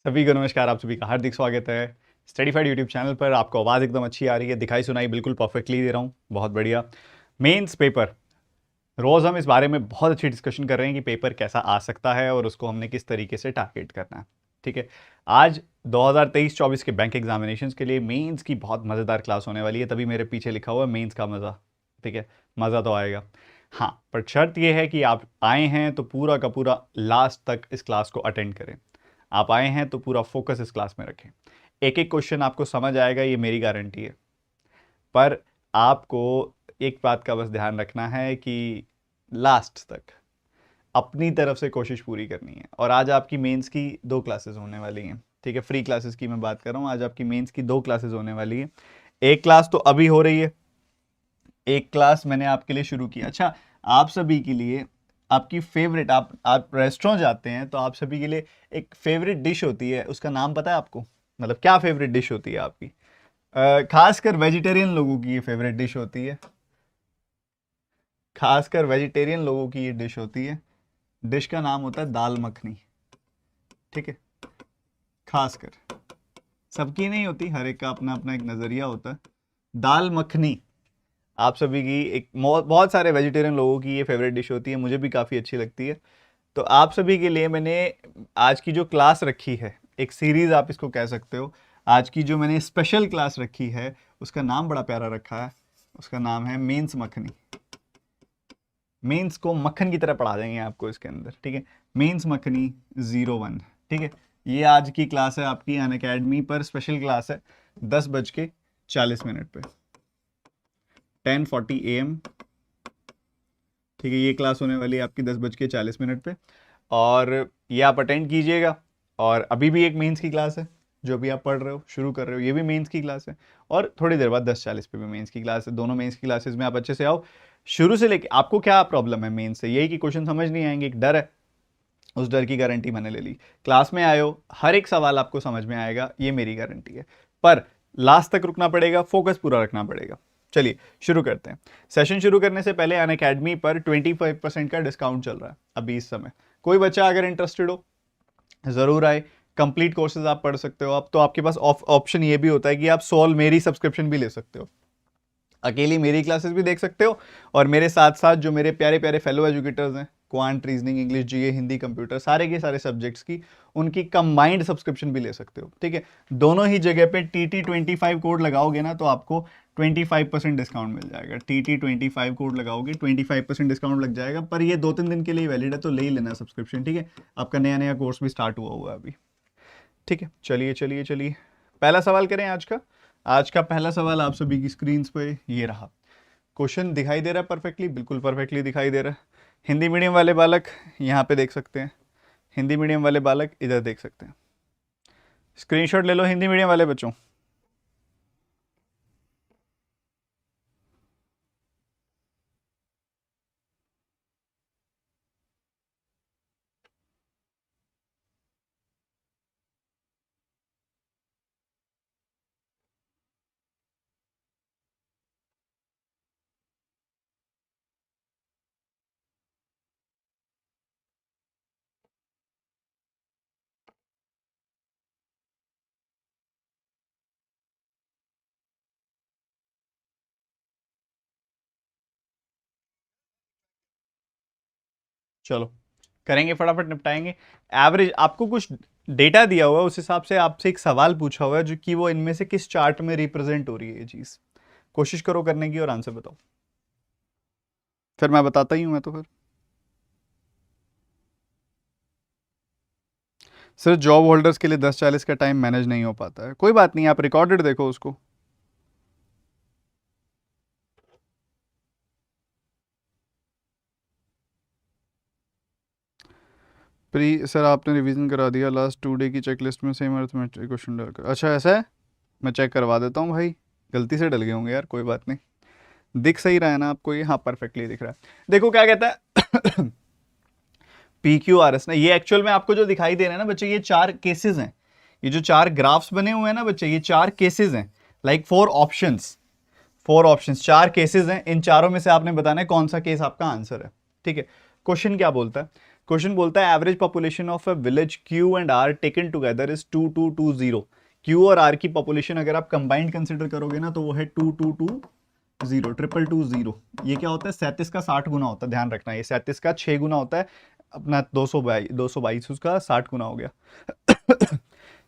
सभी को नमस्कार। आप सभी का हार्दिक स्वागत है स्टडीफाइड यूट्यूब चैनल पर। आपको आवाज़ एकदम अच्छी आ रही है, दिखाई सुनाई बिल्कुल परफेक्टली दे रहा हूँ, बहुत बढ़िया। मेंस पेपर, रोज़ हम इस बारे में बहुत अच्छी डिस्कशन कर रहे हैं कि पेपर कैसा आ सकता है और उसको हमने किस तरीके से टारगेट करना है। ठीक है, आज 2023-24 के बैंक एग्जामिनेशंस के लिए मेंस की बहुत मज़ेदार क्लास होने वाली है, तभी मेरे पीछे लिखा हुआ है मेंस का मज़ा। ठीक है, मज़ा तो आएगा। हाँ, पर शर्त यह है कि आप आए हैं तो पूरा का पूरा लास्ट तक इस क्लास को अटेंड करें। आप आए हैं तो पूरा फोकस इस क्लास में रखें। एक एक क्वेश्चन आपको समझ आएगा, ये मेरी गारंटी है। पर आपको एक बात का बस ध्यान रखना है कि लास्ट तक अपनी तरफ से कोशिश पूरी करनी है। और आज आपकी मेंस की 2 क्लासेस होने वाली हैं। ठीक है, फ्री क्लासेस की मैं बात कर रहा हूँ। आज आपकी मेंस की 2 क्लासेस होने वाली है। एक क्लास तो अभी हो रही है, एक क्लास मैंने आपके लिए शुरू किया। अच्छा, आप सभी के लिए आपकी फेवरेट, आप रेस्टोरेंट जाते हैं तो आप सभी के लिए एक फेवरेट डिश होती है, उसका नाम पता है आपको? मतलब क्या फेवरेट डिश होती है आपकी? खासकर वेजिटेरियन लोगों की ये फेवरेट डिश होती है। खासकर वेजिटेरियन लोगों की ये डिश होती है। डिश का नाम होता है दाल मखनी। ठीक है, खासकर सबकी नहीं होती, हर एक का अपना अपना एक नज़रिया होता है। दाल मखनी आप सभी की एक बहुत सारे वेजिटेरियन लोगों की ये फेवरेट डिश होती है, मुझे भी काफ़ी अच्छी लगती है। तो आप सभी के लिए मैंने आज की जो क्लास रखी है, एक सीरीज़ आप इसको कह सकते हो। आज की जो मैंने स्पेशल क्लास रखी है उसका नाम बड़ा प्यारा रखा है, उसका नाम है मेंस मखनी। मेंस को मक्खन की तरह पढ़ा देंगे आपको इसके अंदर। ठीक है, मेंस मखनी 01। ठीक है, ये आज की क्लास है आपकी अनअकैडमी पर, स्पेशल क्लास है 10:40 पे, 10:40 AM। ठीक है, ये क्लास होने वाली है आपकी 10:40 पे और ये आप अटेंड कीजिएगा। और अभी भी एक मेंस की क्लास है जो भी आप पढ़ रहे हो, शुरू कर रहे हो, ये भी मेंस की क्लास है। और थोड़ी देर बाद 10:40 पे भी मेंस की क्लास है। दोनों मेंस की क्लासेस में आप अच्छे से आओ। शुरू से लेके आपको क्या प्रॉब्लम है मेंस से? यही कि क्वेश्चन समझ नहीं आएंगे, एक डर है। उस डर की गारंटी मैंने ले ली। क्लास में आए हो, हर एक सवाल आपको समझ में आएगा, ये मेरी गारंटी है। पर लास्ट तक रुकना पड़ेगा, फोकस पूरा रखना पड़ेगा। चलिए शुरू करते हैं। सेशन शुरू करने से पहले अनअकैडमी पर 25% का डिस्काउंट चल रहा है अभी इस समय। कोई बच्चा अगर इंटरेस्टेड हो ज़रूर आए। कंप्लीट कोर्सेज आप पढ़ सकते हो। अब तो आपके पास ऑप्शन ये भी होता है कि आप सोल मेरी सब्सक्रिप्शन भी ले सकते हो, अकेली मेरी क्लासेस भी देख सकते हो और मेरे साथ साथ जो मेरे प्यारे प्यारे फेलो एजुकेटर्स हैं, क्वांट, रीजनिंग, इंग्लिश, जीए, हिंदी, कंप्यूटर, सारे के सारे सब्जेक्ट्स की उनकी कंबाइंड सब्सक्रिप्शन भी ले सकते हो। ठीक है, दोनों ही जगह पे TT25 कोड लगाओगे ना तो आपको 25% डिस्काउंट मिल जाएगा। TT25 कोड लगाओगे 25% डिस्काउंट लग जाएगा। पर ये 2-3 दिन के लिए वैलिड है, तो ले ही लेना सब्सक्रिप्शन। ठीक है, आपका नया नया कोर्स भी स्टार्ट हुआ हुआ है अभी। ठीक है, चलिए चलिए चलिए, पहला सवाल करें आज का। आज का पहला सवाल आप सभी की स्क्रीन पे ये रहा। क्वेश्चन दिखाई दे रहा है परफेक्टली? बिल्कुल परफेक्टली दिखाई दे रहा है। हिंदी मीडियम वाले बालक यहाँ पे देख सकते हैं, हिंदी मीडियम वाले बालक इधर देख सकते हैं। स्क्रीनशॉट ले लो हिंदी मीडियम वाले बच्चों। चलो करेंगे, फटाफट निपटाएंगे। एवरेज आपको कुछ डेटा दिया हुआ है, उस हिसाब से आपसे एक सवाल पूछा हुआ है जो कि वो इनमें से किस चार्ट में रिप्रेजेंट हो रही है ये चीज़। कोशिश करो करने की और आंसर बताओ। फिर मैं बताता ही हूँ, मैं तो फिर सिर्फ जॉब होल्डर्स के लिए 10:40 का टाइम मैनेज नहीं हो पाता है। कोई बात नहीं, आप रिकॉर्डेड देखो उसको। प्री सर आपने रिवीजन करा दिया, लास्ट 2 डे की चेकलिस्ट में सेम अर्थमेटिक क्वेश्चन डालकर। अच्छा ऐसा है, मैं चेक करवा देता हूँ भाई, गलती से डल गए होंगे यार, कोई बात नहीं। दिख सही रहा है ना आपको ये? हाँ परफेक्टली दिख रहा है। देखो क्या कहता है PQRS ना, ये एक्चुअल में आपको जो दिखाई दे रहा है ना बच्चे, ये 4 केसेस हैं। ये जो 4 ग्राफ्स बने हुए हैं ना बच्चे, ये 4 केसेस हैं। लाइक 4 ऑप्शंस 4 केसेस हैं। इन चारों में से आपने बताना है कौन सा केस आपका आंसर है। ठीक है, क्वेश्चन क्या बोलता है? क्वेश्चन बोलता है average population of a village Q and R taken together is 2220। Q और आर की पॉपुलेशन अगर आप कंबाइंड कंसिडर करोगे ना तो वो है 2220, 2220। ये क्या होता है, 37 का 60 गुना होता है, ध्यान रखना, ये 37 का 6 गुना होता है अपना 222 उसका 60 गुना हो गया।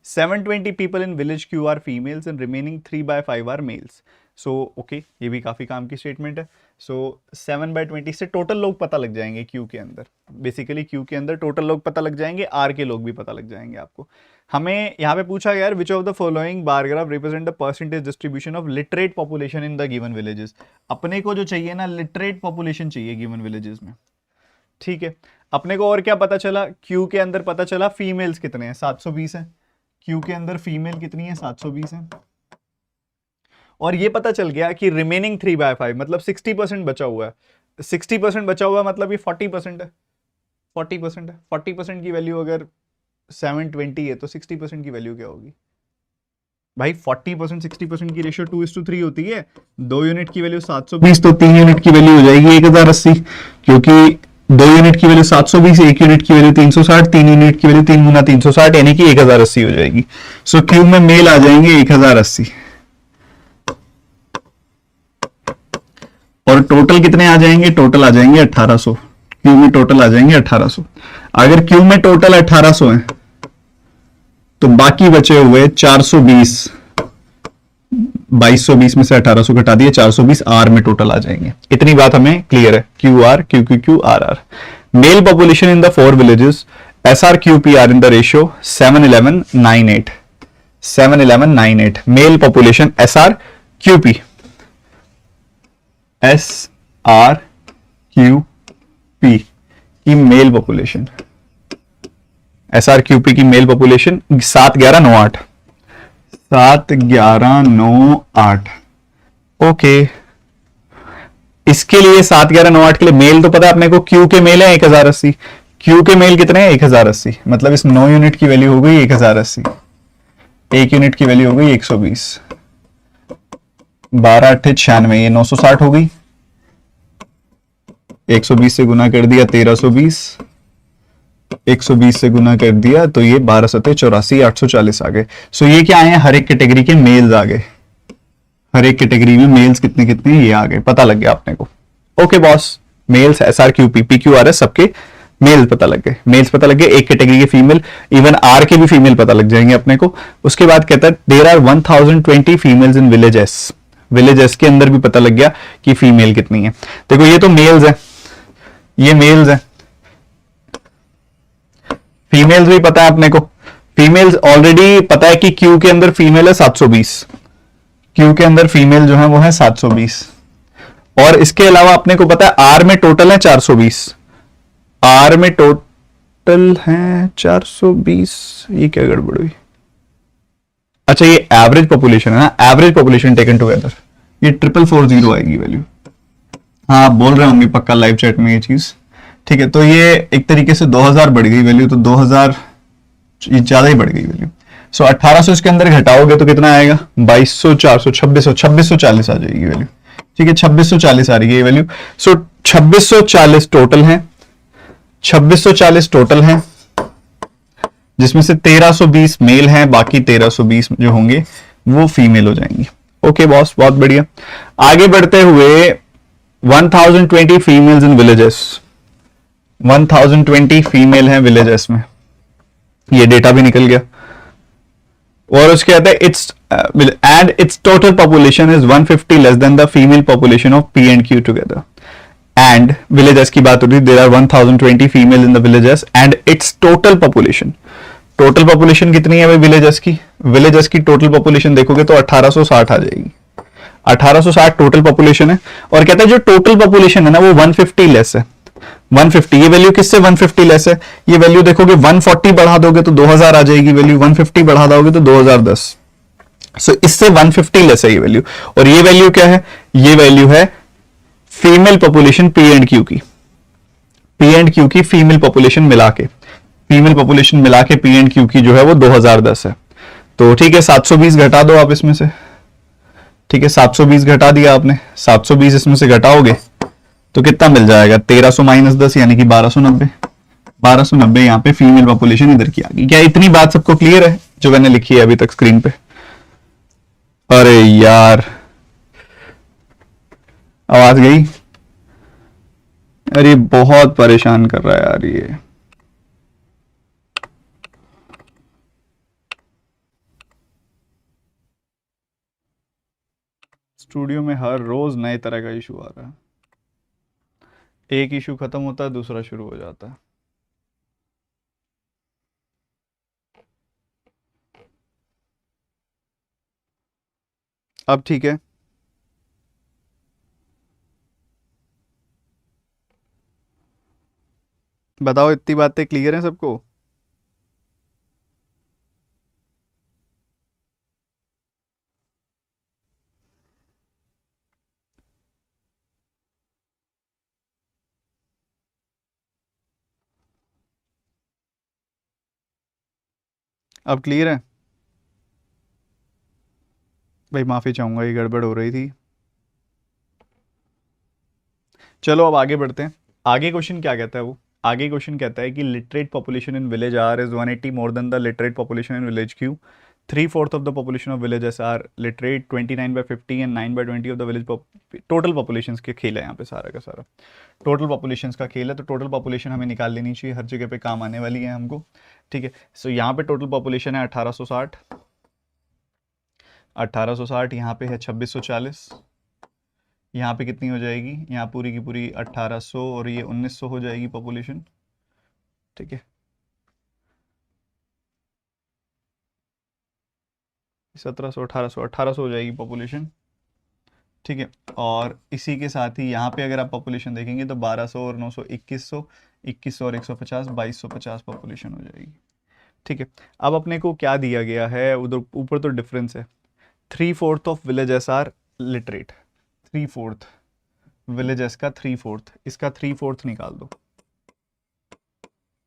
720 people in village Q are females and remaining 3/5 are males. So okay, ये भी काफी काम की स्टेटमेंट है। So 7/20 से टोटल लोग पता लग जाएंगे Q के अंदर, बेसिकली Q के अंदर टोटल लोग पता लग जाएंगे, R के लोग भी पता लग जाएंगे आपको। हमें यहाँ पे पूछा गया which of the following bar graph represent the percentage distribution of literate population in the given villages. अपने को जो चाहिए ना, लिटरेट पॉपुलेशन चाहिए गिवन विलेजेस में, ठीक है। अपने को और क्या पता चला, Q के अंदर पता चला फीमेल्स कितने हैं, 720 है। Q के अंदर फीमेल कितनी है, 720 है। और ये पता चल गया कि रिमेनिंग 3/5 मतलब 60% बचा हुआ है। 60% बचा हुआ है मतलब ये 40% है, 40% है। 40% की वैल्यू अगर 720 है तो 60% की वैल्यू क्या होगी भाई? 40% 60% की रेशियो 2:3 होती है। 2 यूनिट की वैल्यू 720 तो 3 यूनिट की वैल्यू हो जाएगी 1080, क्योंकि 2 यूनिट की वैल्यू 720, 1 यूनिट की वैल्यू 360, 3 यूनिट की वैल्यू 3 गुना 360 यानी कि 1080 हो जाएगी। सो क्यू में मेल आ जाएंगे 1080 और टोटल कितने आ जाएंगे, टोटल आ जाएंगे 1800। क्यू में टोटल आ जाएंगे 1800। अगर क्यू में टोटल 1800 है तो बाकी बचे हुए 420, 2220 में से 1800 घटा दिए, 420 आर में टोटल आ जाएंगे। इतनी बात हमें क्लियर है। Q R Q Q Q R R. Male population in the 4 villages S R Q P R in the ratio 7:11:9:8। 7:11:9:8 male population S R Q P, S R Q P की male population, S R Q P की male population 7:11:9:8। 7:11:9:8 okay. इसके लिए 7:11:9:8 के लिए mail तो पता है अपने को, क्यू के मेल है 1080। क्यू के मेल कितने हैं 1080, मतलब इस 9 यूनिट की वैल्यू हो गई 1080, 1 यूनिट की वैल्यू हो गई 120, 12 8 96, ये 960 हो गई। 120 से गुना कर दिया 1320, 120 से गुना कर दिया तो ये 12 7 84, 840 आ गए। सो ये क्या आए, हर एक कैटेगरी के मेल्स आ गए। हर एक कैटेगरी में मेल्स कितने कितने ये आ गए, पता लग गया आपने को। Okay boss, males S R Q P P Q R S सबके मेल्स पता लग गए, मेल्स पता लग गए। एक कैटेगरी के फीमेल, इवन आर के भी फीमेल पता लग जाएंगे अपने को। उसके बाद कहता है there are 1020 females in village S. Village S के अंदर भी पता लग गया कि फीमेल कितनी है। देखो ये तो मेल्स है, ये मेल्स है। फीमेल्स भी पता है अपने को, फीमेल्स ऑलरेडी पता है कि क्यू के अंदर फीमेल है 720, क्यू के अंदर फीमेल जो है वो है 720। और इसके अलावा अपने को पता है आर में टोटल है 420, आर में टोटल है 420। ये क्या गड़बड़ हुई, अच्छा ये एवरेज पॉपुलेशन है ना, एवरेज पॉपुलेशन टेकन टुगेदर, ये 4440 आएगी वैल्यू। हाँ आप बोल रहे होंगे पक्का लाइव चैट में ये चीज, ठीक है। तो ये एक तरीके से 2000 बढ़ गई वैल्यू, तो 2000 ये ज्यादा ही बढ़ गई वैल्यू। सो 1800 इसके अंदर घटाओगे तो कितना आएगा, 2200 400 2600 2640 आ जाएगी वैल्यू, ठीक है। 2640 आ रही है ये वैल्यू। सो 2640 टोटल है, 2640 टोटल है, जिसमें से 1320 मेल हैं, बाकी 1320 जो होंगे वो फीमेल हो जाएंगी। ओके बॉस, बहुत बढ़िया। आगे बढ़ते हुए 1020 फीमेल्स इन विलेजेस, 1020 फीमेल हैं विलेजेस में, ये डेटा भी निकल गया। और उसके कहते हैं it's and its total population is 150 less than the female population of P and Q together. And villages की बात हो रही है, there are 1020 female in the villages and its total population, total population कितनी है भाई विलेजेस की? Villages की टोटल पॉपुलेशन देखोगे तो 1860 आ जाएगी, 1860 टोटल पॉपुलेशन है। और कहता है जो टोटल पॉपुलेशन है ना वो 150 लेस है, 150। ये वैल्यू किससे 150 लेस है? ये वैल्यू देखोगे 140 बढ़ा दोगे तो 2000 आ जाएगी वैल्यू, 150 बढ़ा दोगे तो 2010। सो इससे 150 लेस है ये वैल्यू। और ये वैल्यू क्या है? ये वैल्यू है female population P and Q की, पी एंड क्यू की फीमेल पॉपुलेशन मिला के, फीमेल पॉपुलेशन मिला के पी एंड क्यू की जो है वो 2010 है। तो ठीक है 720 घटा दो आप इसमें से, ठीक है 720 घटा दिया आपने, 720 इसमें से घटाओगे तो कितना मिल जाएगा, 1300 - 10 यानी कि 1290, 1290 यहाँ पे फीमेल पॉपुलेशन इधर की आ गई। क्या इतनी बात सबको क्लियर है जो मैंने लिखी है अभी तक स्क्रीन पे? अरे यार आवाज गई। अरे बहुत परेशान कर रहा है यार ये। स्टूडियो में हर रोज नए तरह का इशू आ रहा है। एक इशू खत्म होता है दूसरा शुरू हो जाता है। अब ठीक है। बताओ इतनी बातें क्लियर हैं सबको? अब क्लियर है? भाई माफी चाहूंगा ये गड़बड़ हो रही थी। चलो अब आगे बढ़ते हैं। आगे क्वेश्चन क्या कहता है वो? आगे क्वेश्चन कहता है कि literate population in village R is 180 more then the literate population in village Q. 3/4 of the population of villages are literate, 29/50 and 9/20 of the village. Total population के खेल है यहाँ पे सारा का सारा। टोटल पॉपुलेशन का खेल है, तो टोटल पॉपुलेशन हमें निकाल लेनी चाहिए, हर जगह पे काम आने वाली है हमको। ठीक है, सो यहाँ पे टोटल पॉपुलेशन है 1860। 1860 यहाँ पे है 2640। यहाँ पे कितनी हो जाएगी? यहाँ पूरी की पूरी 1800 और ये 1900 हो जाएगी पॉपुलेशन। ठीक है, 1700 1800 1800 हो जाएगी पॉपुलेशन। ठीक है, और इसी के साथ ही यहाँ पे अगर आप पॉपुलेशन देखेंगे तो 1200 और 900 2100, 2100 और 150 2250 पॉपुलेशन हो जाएगी। ठीक है, अब अपने को क्या दिया गया है उधर ऊपर? तो डिफरेंस है 3/4 of villages are literate. 3/4 villages का 3/4, इसका 3/4 निकाल दो।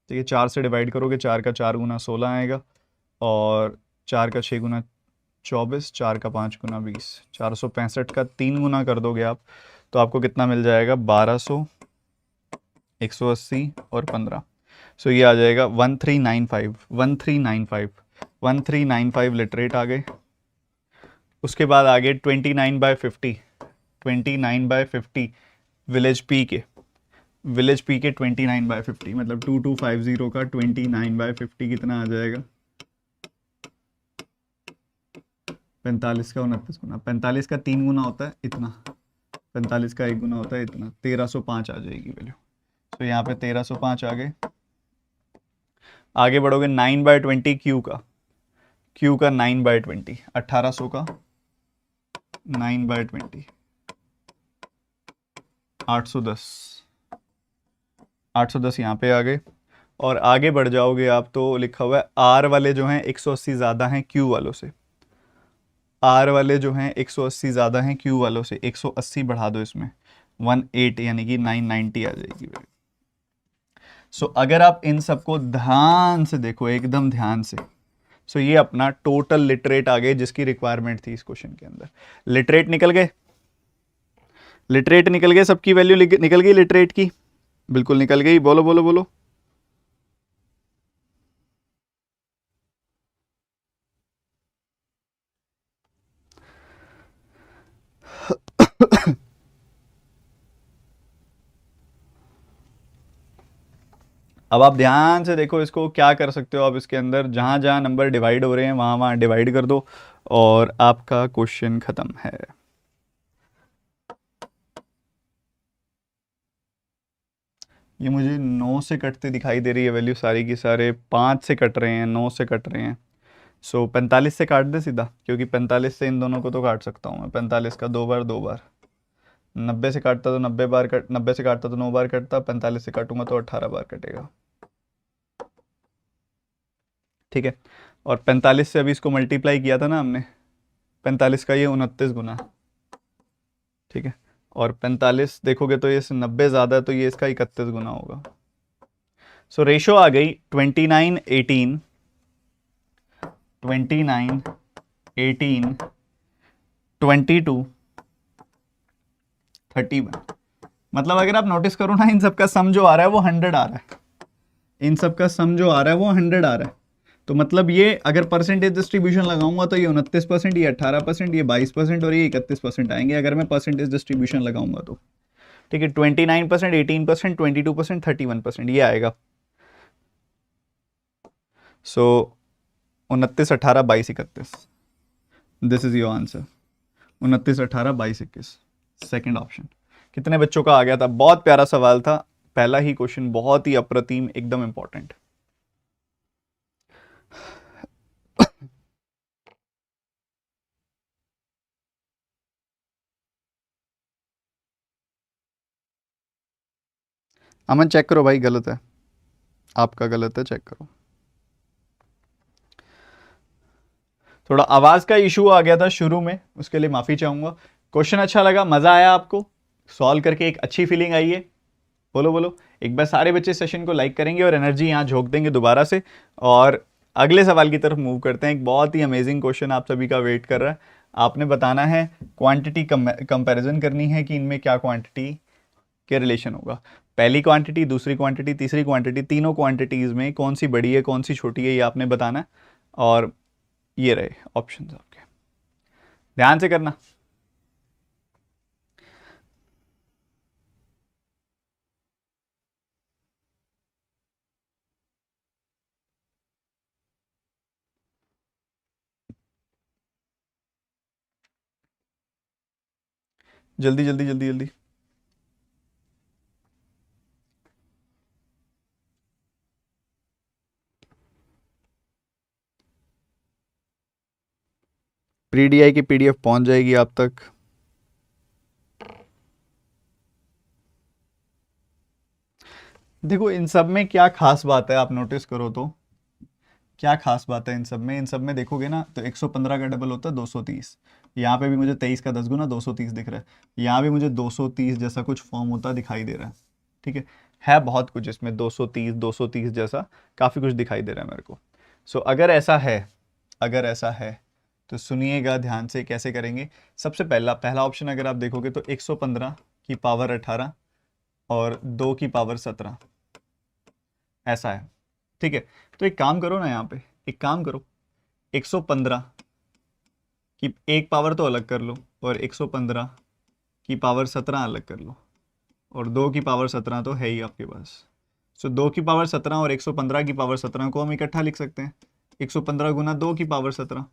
ठीक है, 4 से डिवाइड करोगे, 4 का 4 गुना 16 आएगा, और 4 का 6 गुना 24, 4 का 5 गुना 20, 465 का 3 गुना कर दोगे आप तो आपको कितना मिल जाएगा? 1200, 180 और 15। सो ये आ जाएगा 1395। 1395 1395 लिटरेट आ गए। उसके बाद आगे 29/50, 29/50 विलेज पी के। विलेज पी के 29/50 मतलब 2250 का 29/50 कितना आ जाएगा? 45 का 29 गुना। 45 का 3 गुना होता है इतना, 45 का 1 गुना होता है इतना, 1305 आ जाएगी वैल्यू। तो यहाँ पे 1305 आ गए। आगे बढ़ोगे 9/20 क्यू का। क्यू का 9/20, 1800 का 9/20, 810। 810 यहाँ पे आ गए। और आगे बढ़ जाओगे आप तो लिखा हुआ है आर वाले जो हैं 180 ज़्यादा हैं क्यू वालों से। आर वाले जो हैं 180 ज़्यादा हैं क्यू वालों से। 180 बढ़ा दो इसमें, 18 यानी कि 990 आ जाएगी। सो अगर आप इन सबको ध्यान से देखो, एकदम ध्यान से, सो ये अपना टोटल लिटरेट आ गए जिसकी रिक्वायरमेंट थी इस क्वेश्चन के अंदर। लिटरेट निकल गए, लिटरेट निकल गए, सबकी वैल्यू निकल गई लिटरेट की, बिल्कुल निकल गई। बोलो बोलो बोलो। अब आप ध्यान से देखो इसको, क्या कर सकते हो आप इसके अंदर, जहां जहां नंबर डिवाइड हो रहे हैं वहां वहां डिवाइड कर दो और आपका क्वेश्चन खत्म है। ये मुझे 9 से कटते दिखाई दे रही है वैल्यू सारी की सारे, 5 से कट रहे हैं, 9 से कट रहे हैं। सो 45 से काट दे सीधा, क्योंकि 45 से इन दोनों को तो काट सकता हूँ मैं। 45 का 2 बार 2 बार, 90 से काटता तो 90 बार कट, 90 से काटता तो 9 बार कटता, 45 से काटूंगा तो 18 बार कटेगा। ठीक है, और 45 से अभी इसको मल्टीप्लाई किया था ना हमने, 45 का ये 29 गुना। ठीक है, और 45 देखोगे तो ये 90 ज़्यादा है तो ये इसका 31 गुना होगा। सो रेशो आ गई 29/18, 29/18, 22/31। मतलब अगर आप नोटिस करो ना, इन सबका सम जो आ रहा है वो 100 आ रहा है। इन सब का सम जो आ रहा है वो 100 आ रहा है। तो मतलब ये अगर परसेंटेज डिस्ट्रीब्यूशन लगाऊंगा तो ये 29%, ये 18%, ये 22% और ये 31% आएंगे अगर मैं परसेंटेज डिस्ट्रीब्यूशन लगाऊंगा तो। ठीक है, 29%, 18%, 22%, 31% ये आएगा। सो 29, 18, 22, 31, this is your answer. 29, 18, 22, 21, second option. कितने बच्चों का आ गया था? बहुत प्यारा सवाल था, पहला ही क्वेश्चन बहुत ही अप्रतिम, एकदम इंपॉर्टेंट। अमन चेक करो भाई, गलत है, आपका गलत है, चेक करो। थोड़ा आवाज का इशू आ गया था शुरू में, उसके लिए माफी चाहूंगा। क्वेश्चन अच्छा लगा, मजा आया आपको सॉल्व करके, एक अच्छी फीलिंग आई है? बोलो बोलो। एक बार सारे बच्चे सेशन को लाइक करेंगे और एनर्जी यहाँ झोंक देंगे दोबारा से, और अगले सवाल की तरफ मूव करते हैं। एक बहुत ही अमेजिंग क्वेश्चन आप सभी का वेट कर रहा है। आपने बताना है, क्वांटिटी कंपैरिजन करनी है कि इनमें क्या क्वांटिटी के रिलेशन होगा। पहली क्वांटिटी, दूसरी क्वांटिटी, तीसरी क्वांटिटी, तीनों क्वांटिटीज में कौन सी बड़ी है कौन सी छोटी है, ये आपने बताना है। और ये रहे ऑप्शंस आपके, ध्यान से करना। जल्दी जल्दी जल्दी जल्दी। प्री डीआई की पीडीएफ पहुंच जाएगी आप तक। देखो इन सब में क्या खास बात है, आप नोटिस करो तो क्या खास बात है इन सब में। इन सब में देखोगे ना तो 115 का डबल होता है 230। यहाँ पे भी मुझे 23 का 10 गुना 230 दिख रहा है, यहाँ भी मुझे 230 जैसा कुछ फॉर्म होता दिखाई दे रहा है। ठीक है बहुत कुछ इसमें 230 230 जैसा काफ़ी कुछ दिखाई दे रहा है मेरे को। सो अगर ऐसा है, अगर ऐसा है तो सुनिएगा ध्यान से, कैसे करेंगे। सबसे पहला ऑप्शन अगर आप देखोगे तो 115 की पावर 18 और 2 की पावर 17 ऐसा है। ठीक है, तो एक काम करो ना, यहाँ पे एक काम करो, 115 की एक पावर तो अलग कर लो और 115 की पावर 17 अलग कर लो, और 2 की पावर 17 तो है ही आपके पास। सो 2 की पावर 17 और 115 की पावर 17 को हम इकट्ठा लिख सकते हैं, 115 गुना 2 की पावर 17,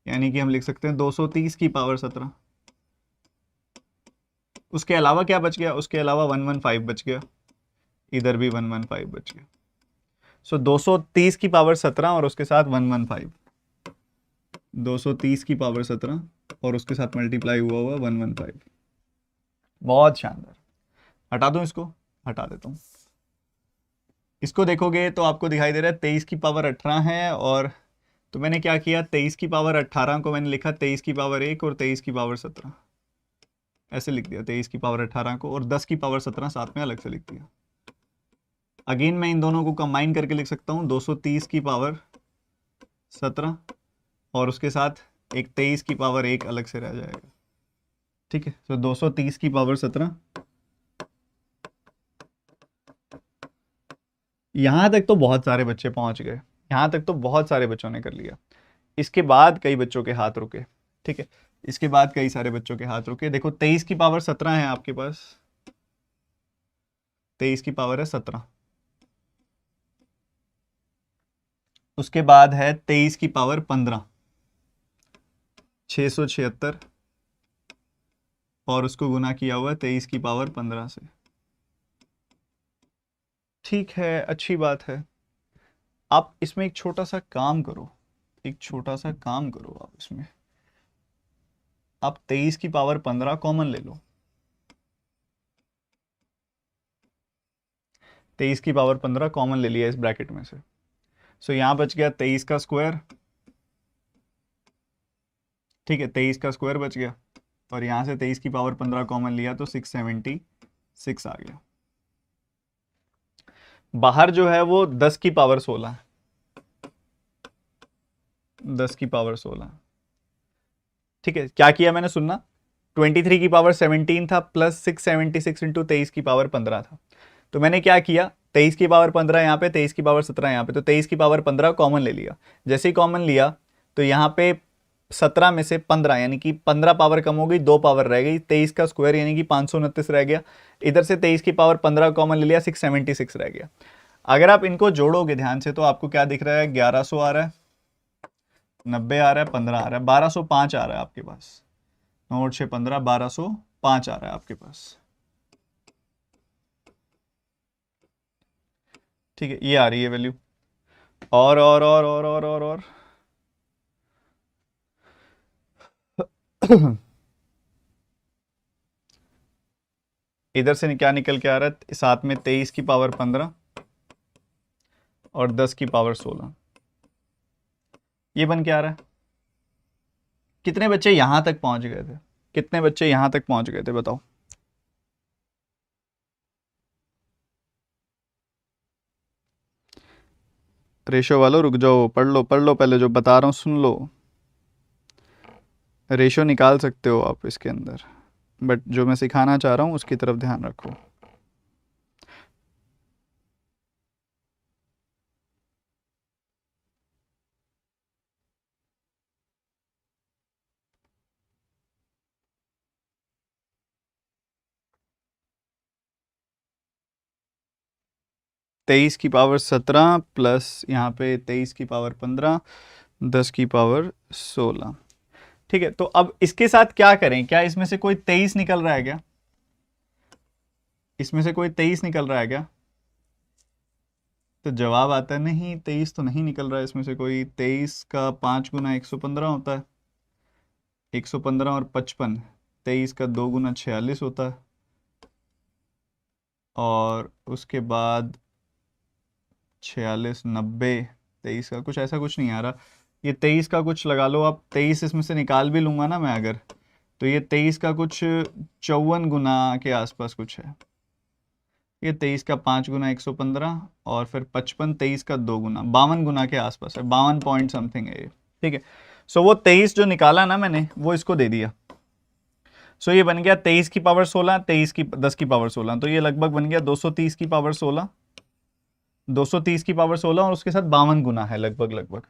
यानी कि हम लिख सकते हैं 230 की पावर 17। उसके अलावा क्या बच गया? उसके अलावा 115 बच गया, इधर भी 115 बच गया। सो 230 की पावर 17 और उसके साथ 115, 230 की पावर 17 और उसके साथ मल्टीप्लाई हुआ हुआ 115। बहुत शानदार। हटा दूं इसको? हटा देता हूँ। इसको देखोगे तो आपको दिखाई दे रहा है 23 की पावर 18 है, और तो मैंने क्या किया, 23 की पावर 18 को मैंने लिखा 23 की पावर 1 और 23 की पावर 17, ऐसे लिख दिया 23 की पावर 18 को, और 10 की पावर 17 साथ में अलग से लिख दिया। अगेन मैं इन दोनों को कंबाइन करके लिख सकता हूँ 230 की पावर 17 और उसके साथ एक 23 की पावर 1 अलग से रह जाएगा। ठीक है, तो 230 की पावर 17। यहां तक तो बहुत सारे बच्चे पहुंच गए, यहां तक तो बहुत सारे बच्चों ने कर लिया। इसके बाद कई बच्चों के हाथ रुके। ठीक है, इसके बाद कई सारे बच्चों के हाथ रुके। देखो 23 की पावर 17 है आपके पास, 23 की पावर है 17। उसके बाद है 23 की पावर 15, 676, और उसको गुना किया हुआ है 23 की पावर 15 से। ठीक है, अच्छी बात है। आप इसमें एक छोटा सा काम करो, एक छोटा सा काम करो आप इसमें, आप 23 की पावर 15 कॉमन ले लो। 23 की पावर 15 कॉमन ले लिया इस ब्रैकेट में से। सो यहां बच गया 23 का स्क्वायर। ठीक है, 23 का स्क्वायर बच गया, और यहां से 23 की पावर 15 कॉमन लिया तो 676 आ गया। बाहर जो है वो 10 की पावर 16 है, 10 की पावर 16। ठीक है, क्या किया मैंने सुनना, 23 की पावर 17 था प्लस 676 इंटू 23 की पावर 15 था। तो मैंने क्या किया, 23 की पावर 15 यहाँ पे, 23 की पावर 17 यहाँ पे, तो 23 की पावर 15 कॉमन ले लिया। जैसे ही कॉमन लिया तो यहाँ पे 17 में से 15 यानी कि 15 पावर कम हो गई, 2 पावर रह गई, 23 का स्क्वायर यानी कि 529 रह गया। इधर से 23 की पावर 15 कॉमन ले लिया, 676 रह गया। अगर आप इनको जोड़ोगे ध्यान से तो आपको क्या दिख रहा है, 1100 आ रहा है, 90 आ रहा है, 15 आ रहा है, 1205 आ रहा है आपके पास। 9 6 15, 1205 आ रहा है आपके पास। ठीक है, ये आ रही है वैल्यू। और इधर से क्या निकल के आ रहा है, साथ में 23 की पावर 15 और 10 की पावर 16, ये बन के आ रहा है। कितने बच्चे यहां तक पहुंच गए थे, कितने बच्चे यहां तक पहुंच गए थे बताओ। रेशो वालों रुक जाओ, पढ़ लो पहले जो बता रहा हूं सुन लो। रेशो निकाल सकते हो आप इसके अंदर, बट जो मैं सिखाना चाह रहा हूं उसकी तरफ ध्यान रखो। तेईस की पावर 17 प्लस यहाँ पे 23 की पावर 15, 10 की पावर 16। ठीक है, तो अब इसके साथ क्या करें, क्या इसमें से कोई 23 निकल रहा है क्या, इसमें से कोई 23 निकल रहा है क्या? तो जवाब आता है नहीं, 23 तो नहीं निकल रहा है इसमें से कोई। 23 का 5 गुना 115 होता है, 115 और 55, 23 का 2 गुना 46 होता है, और उसके बाद 46 90, 23 का कुछ ऐसा कुछ नहीं आ रहा। ये 23 का कुछ लगा लो आप, 23 इसमें से निकाल भी लूंगा ना मैं अगर, तो ये 23 का कुछ 54 गुना के आसपास कुछ है। ये 23 का 5 गुना 115 और फिर 55, 23 का 2 गुना 52 गुना के आसपास है, 52 पॉइंट समथिंग है ये। ठीक है, सो वो 23 जो निकाला ना मैंने वो इसको दे दिया। सो ये बन गया 23 की पावर 16, 23 की 10 की पावर 16, तो ये लगभग बन गया 230 की पावर 16, 230 की पावर 16 और उसके साथ 52 गुना है लगभग लगभग।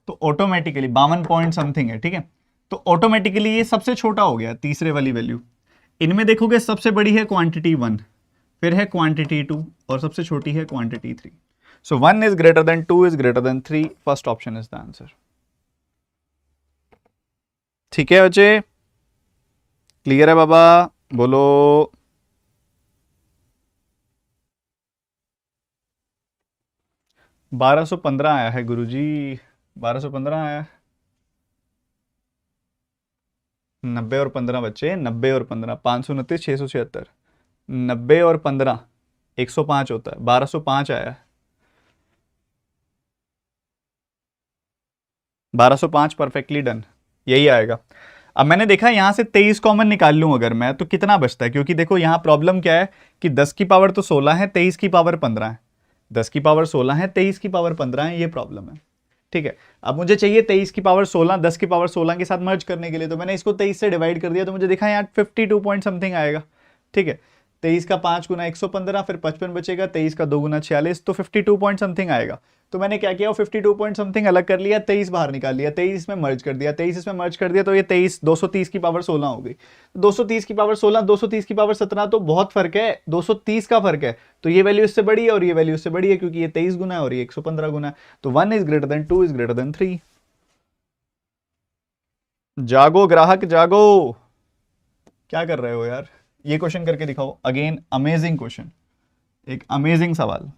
तो ऑटोमेटिकली 52 पॉइंट समथिंग है। ठीक है, तो ऑटोमेटिकली ये सबसे छोटा हो गया, तीसरे वाली वैल्यू। इनमें देखोगे सबसे बड़ी है क्वांटिटी 1, फिर है क्वांटिटी 2 और सबसे छोटी है quantity 3। So 1 is greater than 2 is greater than 3, first option is the answer. ठीक है बच्चे, क्लियर है बाबा, बोलो। 1215 आया है गुरुजी, 1215 आया है। 90 और 15 बच्चे, 90 और 15, 529, 676, 90 और 15 105 होता है, 1205 आया है। 1205 परफेक्टली डन, यही आएगा। अब मैंने देखा यहां से 23 कॉमन निकाल लूं अगर मैं, तो कितना बचता है, क्योंकि देखो यहां प्रॉब्लम क्या है कि 10 की पावर तो 16 है, 23 की पावर 15 है, 10 की पावर 16 है, 23 की पावर 15 है, ये प्रॉब्लम है। ठीक है, अब मुझे चाहिए 23 की पावर 16 10 की पावर 16 के साथ मर्ज करने के लिए, तो मैंने इसको 23 से डिवाइड कर दिया, तो मुझे दिखा यहाँ 52 पॉइंट समथिंग आएगा। ठीक है, 23 का 5 गुना 115, फिर 55 बचेगा, 23 का 2 गुना 46, तो 52 पॉइंट समथिंग आएगा। तो मैंने क्या किया, वो 52 पॉइंट समथिंग अलग कर लिया, 23 बाहर निकाल लिया, 23 में मर्ज कर दिया, 23 इसमें मर्ज कर दिया, तो ये 23 230 की पावर 16 हो गई। 230 की पावर 16, 230 की पावर 17, तो बहुत फर्क है, 230 का फर्क है। तो ये वैल्यू इससे बड़ी है और ये वैल्यू इससे बड़ी है, क्योंकि ये 23 गुना है और ये 115 गुना है। तो 1 is greater than 2 is greater than 3। जागो ग्राहक जागो, क्या कर रहे हो यार, ये क्वेश्चन करके दिखाओ अगेन, अमेजिंग क्वेश्चन, एक अमेजिंग सवाल,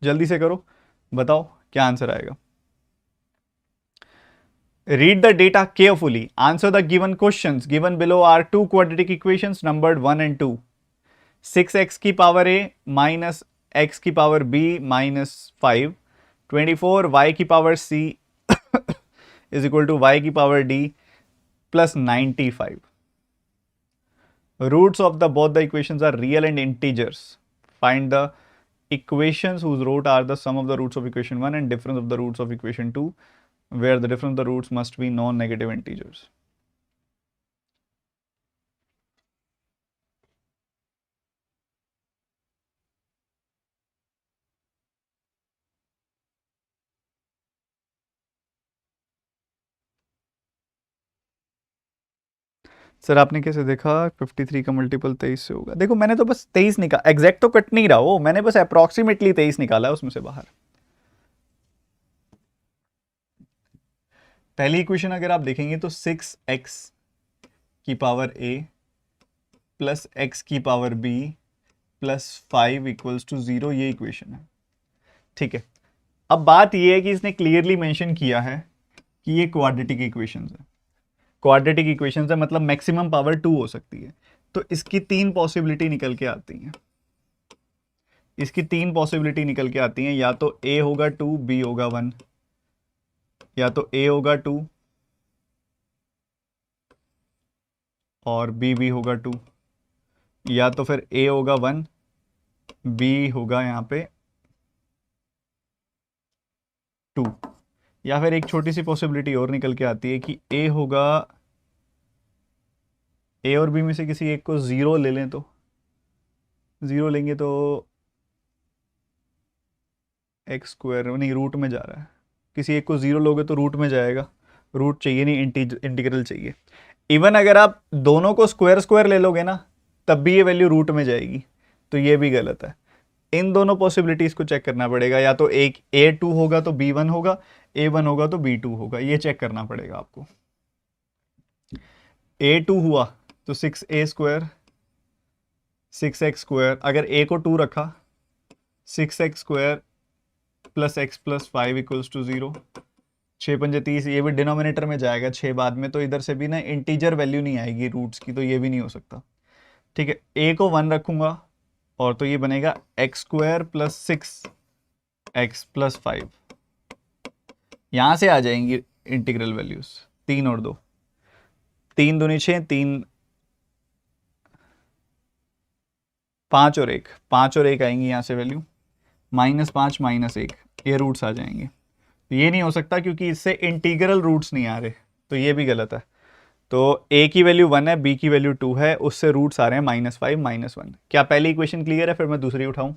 जल्दी से करो, बताओ क्या आंसर आएगा। Read the data carefully. Answer the given questions. Given below are two quadratic equations numbered 1 and 2. 6x की पावर a minus x की पावर b minus 5. 24 y की power c is equal to y की power d plus 95. Roots of the both the equations are real and integers. Find the equations whose root are the sum of the roots of equation 1 and difference of the roots of equation 2, where the difference of the roots must be non-negative integers. Sir आपने कैसे देखा 53 का multiple 23 से होगा? देखो मैंने तो बस 23 निकाला, एग्जैक्ट तो कट नहीं रहा वो, मैंने बस अप्रोक्सीमेटली 23 निकाला है उसमें से बाहर। पहली इक्वेशन अगर आप देखेंगे तो 6x की पावर a प्लस x की power b plus 5 equals to 0, ये इक्वेशन है। ठीक है, अब बात ये है कि इसने क्लियरली मेंशन किया है कि ये क्वाड्रेटिक इक्वेशंस है। क्वाड्रेटिक इक्वेशंस है मतलब मैक्सिमम पावर 2 हो सकती है। तो इसकी तीन पॉसिबिलिटी निकल के आती हैं, इसकी तीन पॉसिबिलिटी निकल के आती हैं, या तो a होगा 2, b होगा 1, या तो a होगा 2 और b भी होगा 2, या तो फिर a होगा 1, b होगा यहाँ पे 2, या फिर एक छोटी सी पॉसिबिलिटी और निकल के आती है कि a होगा, a और b में से किसी एक को 0 ले लें, तो 0 लेंगे तो एक्स स्क्वायर नहीं, रूट में जा रहा है, किसी एक को 0 लोगे तो रूट में जाएगा, रूट चाहिए नहीं, इंटीग्रल चाहिए। इवन अगर आप दोनों को स्क्वायर स्क्वायर ले लोगे ना तब भी ये वैल्यू रूट में जाएगी, तो ये भी गलत है। इन दोनों पॉसिबिलिटीज को चेक करना पड़ेगा, या तो एक a2 होगा तो b1 होगा, a1 होगा तो b2 होगा, ये चेक करना पड़ेगा आपको। a2 हुआ तो 6a स्क्वायर 6x स्क्वायर, अगर a को 2 रखा 6x square plus X plus 5 equals to 0, 6 पंजे 30, ये भी डिनोमिनेटर में जाएगा 6 बाद में, तो इधर से भी ना इंटीजर वैल्यू नहीं आएगी रूट्स की, तो ये भी नहीं हो सकता। ठीक है, a को 1 रखूंगा और तो ये बनेगा x square plus 6x plus 5, यहां से आ जाएंगी इंटीग्रल वैल्यूज 3 और 2, 3 दूनी 6, 3 5 और 1, 5 और 1 आएंगी यहां से वैल्यू, -5 -1, ये रूट्स आ जाएंगे। ये नहीं हो सकता क्योंकि इससे इंटीग्रल रूट्स नहीं आ रहे, तो ये भी गलत है। तो a की वैल्यू 1 है, b की वैल्यू 2 है, उससे रूट्स आ रहे हैं -5 -1। क्या पहली इक्वेशन क्लियर है? फिर मैं दूसरी उठाऊं।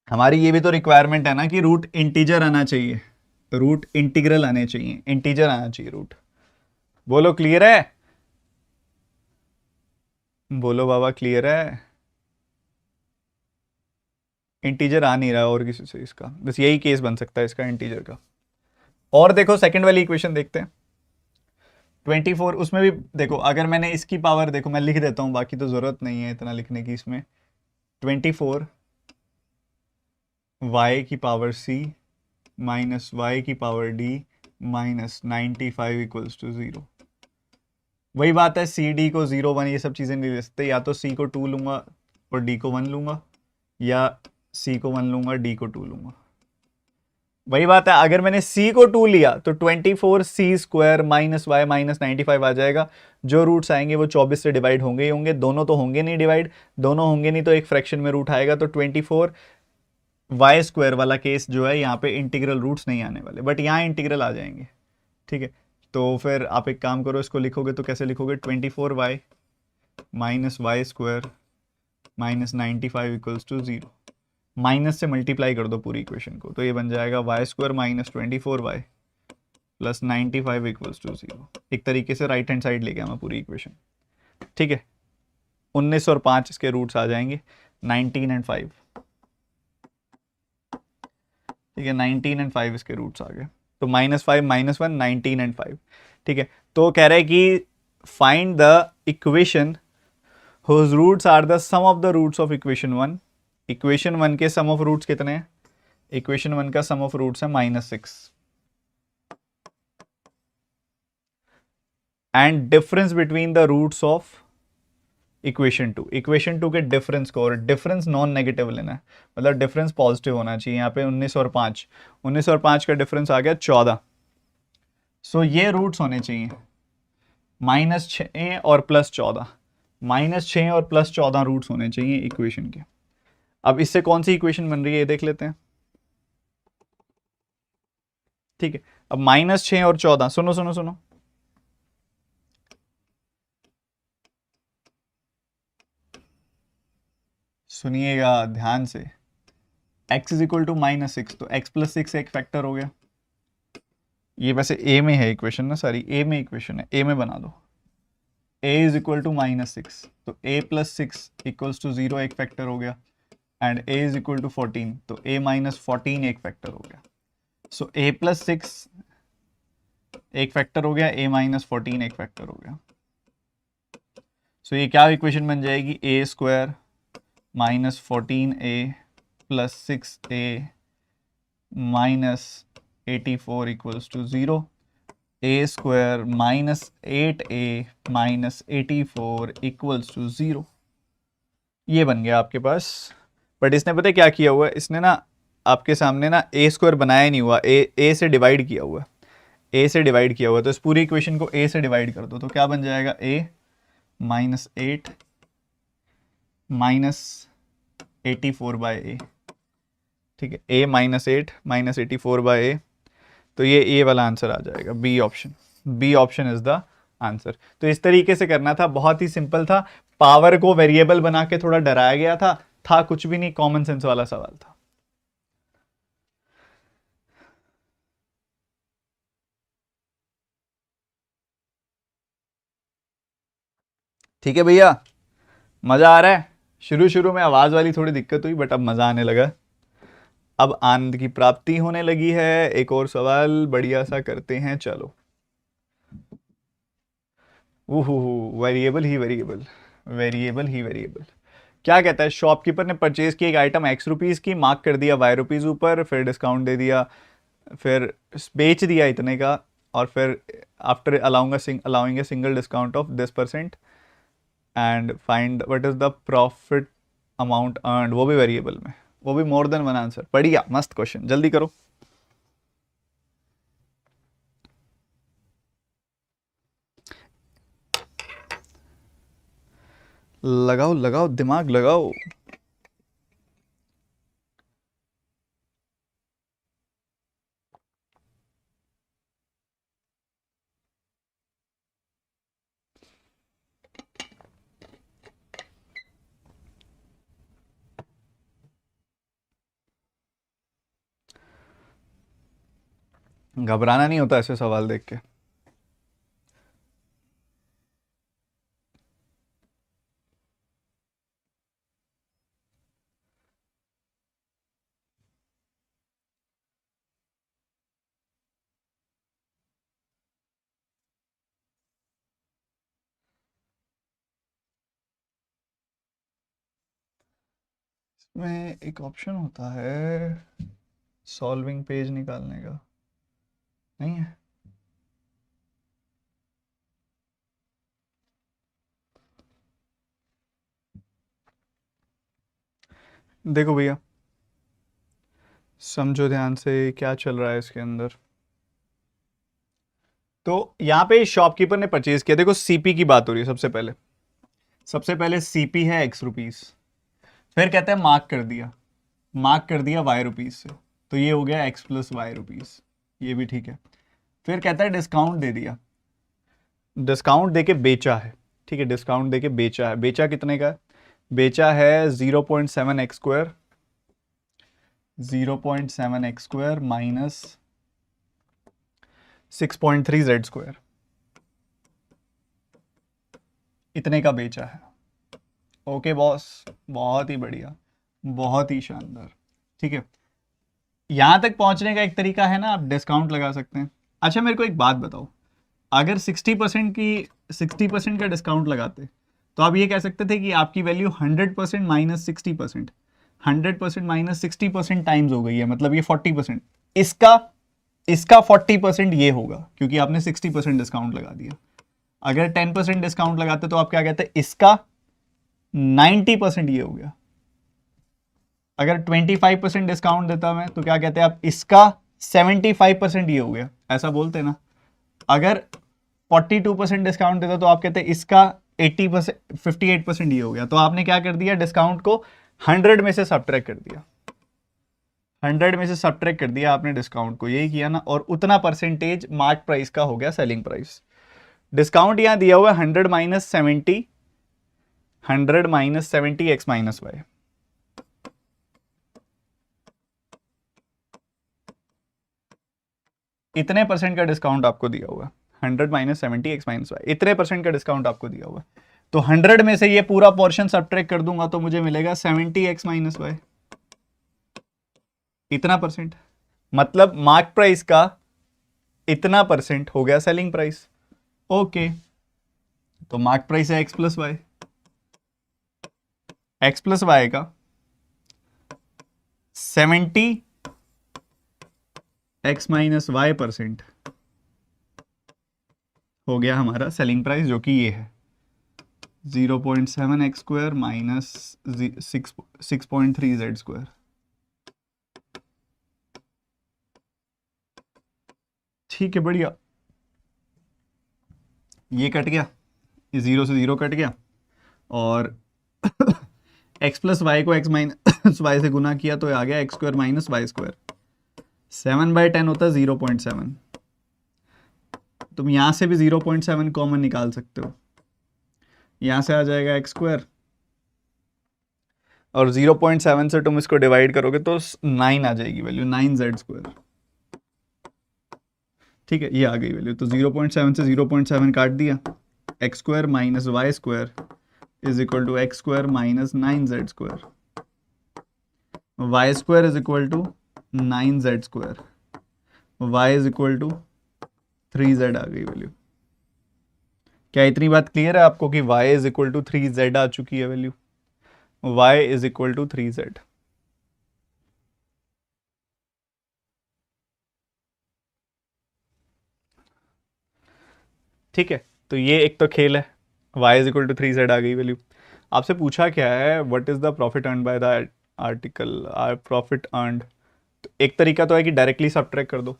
हमारी ये भी तो रिक्वायरमेंट है ना कि रूट इंटीजर आना चाहिए, रूट इंटीग्रल आने चाहिए, इंटीजर आना चाहिए रूट। बोलो क्लियर है? बोलो बाबा क्लियर है? इंटीजर आ नहीं रहा और किसी से, इसका बस यही केस बन सकता है इसका इंटीजर का। और देखो सेकंड वाली इक्वेशन देखते हैं 24, उसमें भी देखो, अगर मैंने इसकी पावर, देखो मैं लिख देता हूं, बाकी तो जरूरत नहीं है इतना लिखने की इसमें। 24 y की पावर c माइनस y की power d minus 95 equals to 0। वही बात है, सी डी को 0 1 ये सब चीज़ें नहीं ले सकते, या तो c को 2 लूंगा और d को 1 लूंगा, या c को 1 लूंगा d को 2 लूंगा। वही बात है, अगर मैंने c को 2 लिया तो 24c square minus Y minus 95 आ जाएगा। जो रूट्स आएंगे वो 24 से डिवाइड होंगे ही होंगे, दोनों तो होंगे नहीं डिवाइड, दोनों होंगे नहीं तो एक फ्रैक्शन में रूट आएगा, तो 24 वाई स्क्वायर वाला केस जो है यहाँ पे इंटीग्रल रूट्स नहीं आने वाले, बट यहाँ इंटीग्रल आ जाएंगे। ठीक है, तो फिर आप एक काम करो, इसको लिखोगे तो कैसे लिखोगे, 24y minus Y square minus 95 equals to 0, माइनस से मल्टीप्लाई कर दो पूरी इक्वेशन को, तो ये बन जाएगा Y square minus 24y plus 95 equals to 0। एक तरीके से राइट हैंड साइड ले गया मैं पूरी इक्वेशन। ठीक है, 19 और 5 इसके रूट्स आ जाएंगे, 19 एंड 5। ठीक है, 19 एंड 5 इसके रूट्स आ गए, तो -5 -1 19 एंड 5। ठीक है, तो कह रहे हैं कि find the equation whose roots are the sum of the roots of equation 1। Equation 1 के सम ऑफ रूट्स कितने हैं? इक्वेशन 1 का सम ऑफ रूट्स है -6, and difference between the roots of equation 2। Equation 2 के डिफरेंस को, और डिफरेंस नॉन नेगेटिव लेना है, मतलब डिफरेंस पॉजिटिव होना चाहिए। यहाँ पे 19 और 5, 19 और 5 का डिफरेंस आ गया 14। सो ये रूट्स होने चाहिए -6 और +14, -6 और +14 रूट्स होने चाहिए इक्वेशन के। अब इससे कौन सी इक्वेशन बन रही है ये देख लेते हैं। ठीक है, अब -6 और 14, सुनो सुनो सुनो, सुनिएगा ध्यान से, x इज इक्वल टू -6, तो x प्लस 6 एक फैक्टर हो गया। ये वैसे a में है इक्वेशन ना, सारी a में इक्वेशन है, a में बना दो। a इज इक्वल टू -6, तो a प्लस 6 इक्वल्स टू 0 एक फैक्टर हो गया, and a is equal to 14, तो a माइनस 14 एक फैक्टर हो गया। सो a प्लस 6 एक फैक्टर हो गया, a माइनस 14 एक फैक्टर हो गया। सो ये क्या इक्वेशन बन जाएगी, a square minus 14a plus 6a minus 84 equals to 0, a square minus 8a minus 84 equals to 0। ये बन गया आपके पास। बट इसने पता है क्या किया हुआ है, इसने ना आपके सामने ना a स्क्वायर बनाया नहीं हुआ, a से डिवाइड किया हुआ है, a से डिवाइड किया हुआ है। तो इस पूरी इक्वेशन को a से डिवाइड कर दो, तो क्या बन जाएगा, a minus 8 minus 84 by A. ठीक है, a minus 8 minus 84 by A, तो ये ए वाला आंसर आ जाएगा, B option. B option is the answer. तो इस तरीके से करना था, बहुत ही सिंपल था। पावर को वेरिएबल बना के थोड़ा डराया गया था कुछ भी नहीं, कॉमन सेंस वाला सवाल था। ठीक है भैया, मजा आ रहा है। शुरू शुरू में आवाज वाली थोड़ी दिक्कत हुई, बट अब मजा आने लगा। अब आनंद की प्राप्ति होने लगी है। एक और सवाल बढ़िया सा करते हैं, चलो। वेरिएबल ही वेरिएबल, वेरिएबल ही वेरिएबल। क्या कहता है, शॉपकीपर ने परचेज की एक आइटम x रुपीज़ की, मार्क कर दिया y रुपीज़ ऊपर, फिर डिस्काउंट दे दिया, फिर बेच दिया इतने का, और फिर after allowing a single discount of this % and find what is the profit amount earned, वो भी वेरिएबल में, वो भी मोर देन वन आंसर। बढ़िया, मस्त क्वेश्चन, जल्दी करो। लगाओ लगाओ दिमाग लगाओ। घबराना नहीं होता ऐसे सवाल देख के। इसमें एक ऑप्शन होता है सॉल्विंग पेज निकालने का, नहीं है? देखो भैया, समझो ध्यान से क्या चल रहा है इसके अंदर। तो यहाँ पे शॉपकीपर ने परचेज किया, देखो सीपी की बात हो रही है। सबसे पहले सीपी है x रुपीस, फिर कहता है मार्क कर दिया y रुपीस से, तो ये हो गया x प्लस वाई रुपीस, ये भी ठीक है। फिर कहता है डिस्काउंट दे दिया, डिस्काउंट देके बेचा है, ठीक है, डिस्काउंट देके बेचा है। बेचा कितने का है? बेचा है 0.7x square, 0.7x square minus 6.3 z square, इतने का बेचा है। ओके बॉस, बहुत ही बढ़िया, बहुत ही शानदार। ठीक है, यहां तक पहुंचने का एक तरीका है ना, आप डिस्काउंट लगा सकते हैं। अच्छा मेरे को एक बात बताओ, अगर 60% का डिस्काउंट लगाते तो आप ये कह सकते थे कि आपकी वैल्यू 100% माइनस 60%, 100% माइनस 60% टाइम्स हो गई है, मतलब ये 40%। इसका 40% ये होगा, क्योंकि आपने 60% डिस्काउंट लगा दिया। अगर 10% डिस्काउंट लगाते तो आप क्या कहते हैं, इसका 90% ये हो गया। अगर 25% डिस्काउंट देता मैं तो क्या कहते हैं आप, इसका 75% ये हो गया, ऐसा बोलते ना। अगर 42% डिस्काउंट देता तो आप कहते हैं इसका 80% 58% ये हो गया। तो आपने क्या कर दिया, डिस्काउंट को 100 में से सब्ट्रैक्ट कर दिया, 100 में से सब्ट्रैक्ट कर दिया आपने डिस्काउंट को, यही किया ना, और उतना परसेंटेज मार्क प्राइस का हो गया सेलिंग प्राइस। डिस्काउंट यहां दिया हुआ है 100 माइनस 70 x माइनस वाई, इतने परसेंट का डिस्काउंट आपको दिया हुआ है, 100 माइनस 70 एक्स माइनस वाई, इतने परसेंट का डिस्काउंट आपको दिया हुआ है। तो 100 में से ये पूरा पोर्शन सब्ट्रैक्ट कर दूंगा तो मुझे मिलेगा 70 एक्स माइनस वाई, इतना परसेंट, मतलब मार्क प्राइस का इतना परसेंट हो गया सेलिंग प्राइस। ओके, तो मार्क प्राइस है X plus Y, X plus Y का 70 एक्स माइनस वाई परसेंट हो गया हमारा सेलिंग प्राइस, जो कि ये है 0.7 x square minus 6.3 Z square. ठीक है, बढ़िया, ये कट गया, ये 0 से 0 कट गया, और x प्लस वाई को x माइनस वाई से गुना किया तो आ गया X square minus Y square. 7/10 होता है 0.7, तुम यहां से भी 0.7 कॉमन निकाल सकते हो, यहां से आ जाएगा एक्स स्क्वायर, और 0.7 से तुम इसको डिवाइड करोगे तो 9 आ जाएगी वैल्यू, 9 जेड स्क्वायर। ठीक है, ये आ गई वैल्यू, तो 0.7 से 0.7 काट दिया, x square minus Y square is equal to x square minus 9 z square, y square is equal to 9 z square, y is equal to 3 z आ गई वैल्यू। क्या इतनी बात क्लियर है आपको कि y is equal to 3 z आ चुकी है value, y is equal to 3 z. ठीक है, तो ये एक तो खेल है, y is equal to 3 z आ गई वैल्यू। आपसे पूछा क्या है, what is the profit earn by the article, profit earned. तो एक तरीका तो है कि डायरेक्टली सब्ट्रैक्ट कर दो,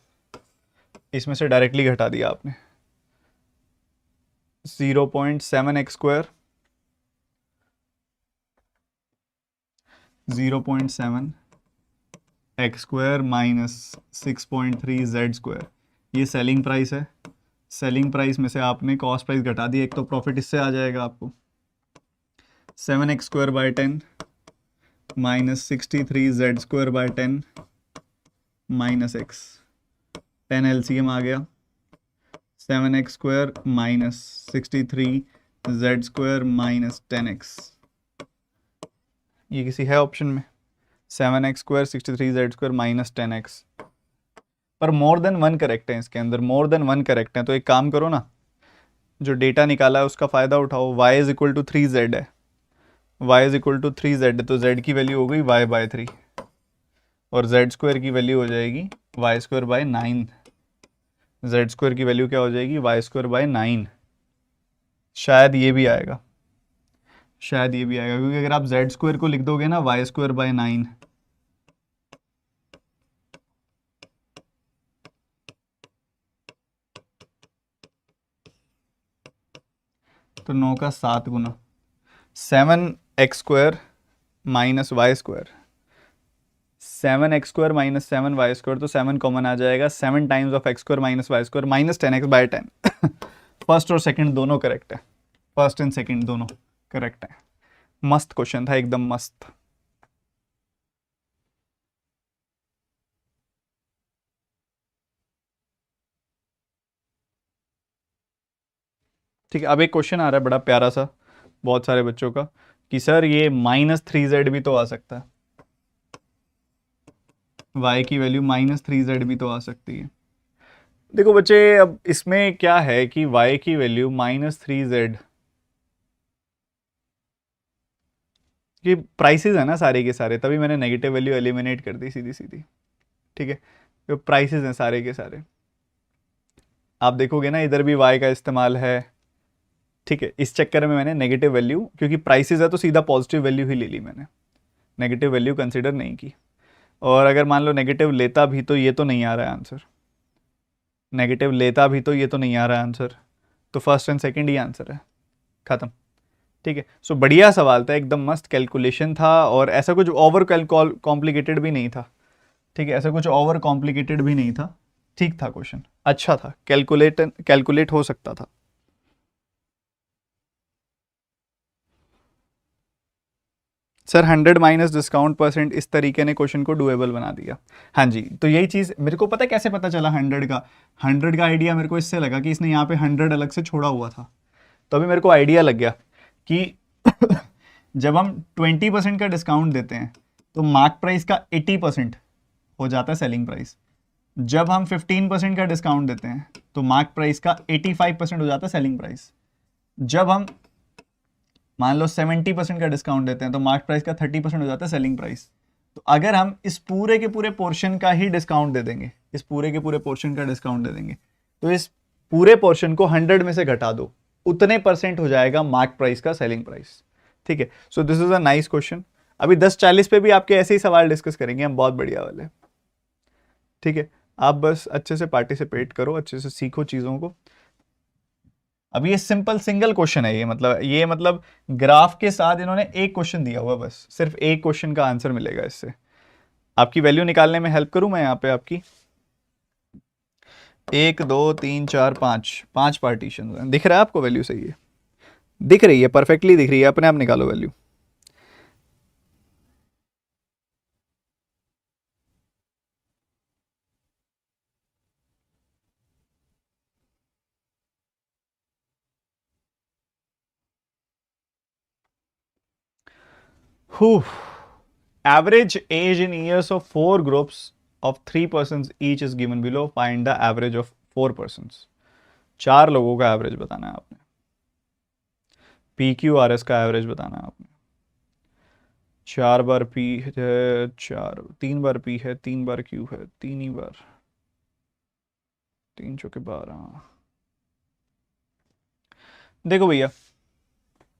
इसमें से डायरेक्टली घटा दिया आपने, 0.7 x square 0.7 x square minus 6.3 Z square, ये सेलिंग प्राइस है। सेलिंग प्राइस में से आपने कॉस्ट प्राइस घटा दी, एक तो प्रॉफिट इससे आ जाएगा आपको 7 x square by 10 minus 63 z square by 10 minus x, 10 LCM आ गया, 7 x square minus 63 z square minus 10x, ये किसी है ऑप्शन में, 7 x square 63 z square minus 10x, पर मोर देन वन करेक्ट है, इसके अंदर मोर देन वन करेक्ट है। तो एक काम करो ना, जो डेटा निकाला है उसका फ़ायदा उठाओ, y is equal to 3 Z है, y is equal to 3 Z है, तो z की वैल्यू हो गई y बाय 3, और z स्क्वायर की वैल्यू हो जाएगी y square by 9, z square की वैल्यू क्या हो जाएगी y स्क्वायर बाय 9। शायद ये भी आएगा, शायद ये भी आएगा, क्योंकि अगर आप z स्क्वायर को लिख दोगे ना y स्क्वायर बाय 9, तो 9 का 7 गुना 7 x square minus Y square, 7 x square minus 7 y square, तो 7 कॉमन आ जाएगा, 7 times of x square minus Y square minus 10x by 10। First और सेकंड दोनों करेक्ट है, फर्स्ट एंड सेकंड दोनों करेक्ट है। मस्त क्वेश्चन था, एकदम मस्त। ठीक है, अब एक क्वेश्चन आ रहा है बड़ा प्यारा सा बहुत सारे बच्चों का, कि सर ये -3z भी तो आ सकता है, y की वैल्यू -3z भी तो आ सकती है। देखो बच्चे, अब इसमें क्या है कि y की वैल्यू -3z, ये प्राइसेस है ना सारे के सारे, तभी मैंने नेगेटिव वैल्यू एलिमिनेट कर दी सीधी सीधी। ठीक है, जो प्राइसेस हैं सारे के सारे, आप देखोगे ना इधर भी y का इस्तेमाल है। ठीक है, इस चक्कर में मैंने नेगेटिव वैल्यू, क्योंकि प्राइसेस है तो सीधा पॉजिटिव वैल्यू ही ले ली मैंने, नेगेटिव वैल्यू कंसिडर नहीं की। और अगर मान लो नेगेटिव लेता भी तो ये तो नहीं आ रहा है आंसर, नेगेटिव लेता भी तो ये तो नहीं आ रहा है आंसर, तो first and second he answer है, खत्म। ठीक है, सो बढ़िया सवाल था, एकदम मस्त कैलकुलेशन था, और ऐसा कुछ ओवर कॉम्प्लिकेटेड भी नहीं था। ठीक है, ऐसा कुछ ओवर कॉम्प्लिकेटेड भी नहीं था, ठीक था क्वेश्चन, अच्छा था, कैलकुलेट हो सकता था। सर 100 माइनस डिस्काउंट परसेंट, इस तरीके ने क्वेश्चन को डुएबल बना दिया। हाँ जी, तो यही चीज़ मेरे को पता कैसे पता चला 100 का आइडिया मेरे को इससे लगा कि इसने यहाँ पे 100 अलग से छोड़ा हुआ था। तो अभी मेरे को आइडिया लग गया कि जब हम 20% का डिस्काउंट देते हैं तो मार्क प्राइस का 80% हो जाता है सेलिंग प्राइस। जब हम 15% का डिस्काउंट देते हैं तो मार्क प्राइस का 85% हो जाता है सेलिंग प्राइस। जब हम मान लो 70% का डिस्काउंट देते हैं तो मार्क प्राइस का 30% हो जाता है सेलिंग प्राइस। तो अगर हम इस पूरे के पूरे पोर्शन का ही डिस्काउंट दे देंगे, इस पूरे के पूरे पोर्शन का डिस्काउंट दे देंगे, तो इस पूरे पोर्शन को 100 में से घटा दो, उतने परसेंट हो जाएगा मार्क प्राइस का सेलिंग प्राइस। ठीक है, so this is a nice question. अभी 10:40 पे भी आपके ऐसे ही सवाल डिस्कस करेंगे हम, बहुत बढ़िया वाले। ठीक है, आप बस अच्छे से पार्टिसिपेट करो, अच्छे से सीखो चीज़ों को। अभी ये सिंपल सिंगल क्वेश्चन है, ये मतलब ग्राफ के साथ इन्होंने एक क्वेश्चन दिया हुआ, बस सिर्फ एक क्वेश्चन का आंसर मिलेगा इससे। आपकी वैल्यू निकालने में हेल्प करूं मैं यहाँ पे आपकी? 1 2 3 4 5 पार्टीशन दिख रहा है आपको? वैल्यू सही है, दिख रही है, परफेक्टली दिख रही है, अपने आप निकालो value. Average age in years of 4 groups of 3 persons each is given below. Find the average of 4 persons. 4 लोगों का एवरेज बताना है आपने। PQRS का एवरेज बताना है आपने। 4 बार P है, 3 बार P है, 3 बार Q है, 3 ही बार, 3 चौके 12। देखो भैया,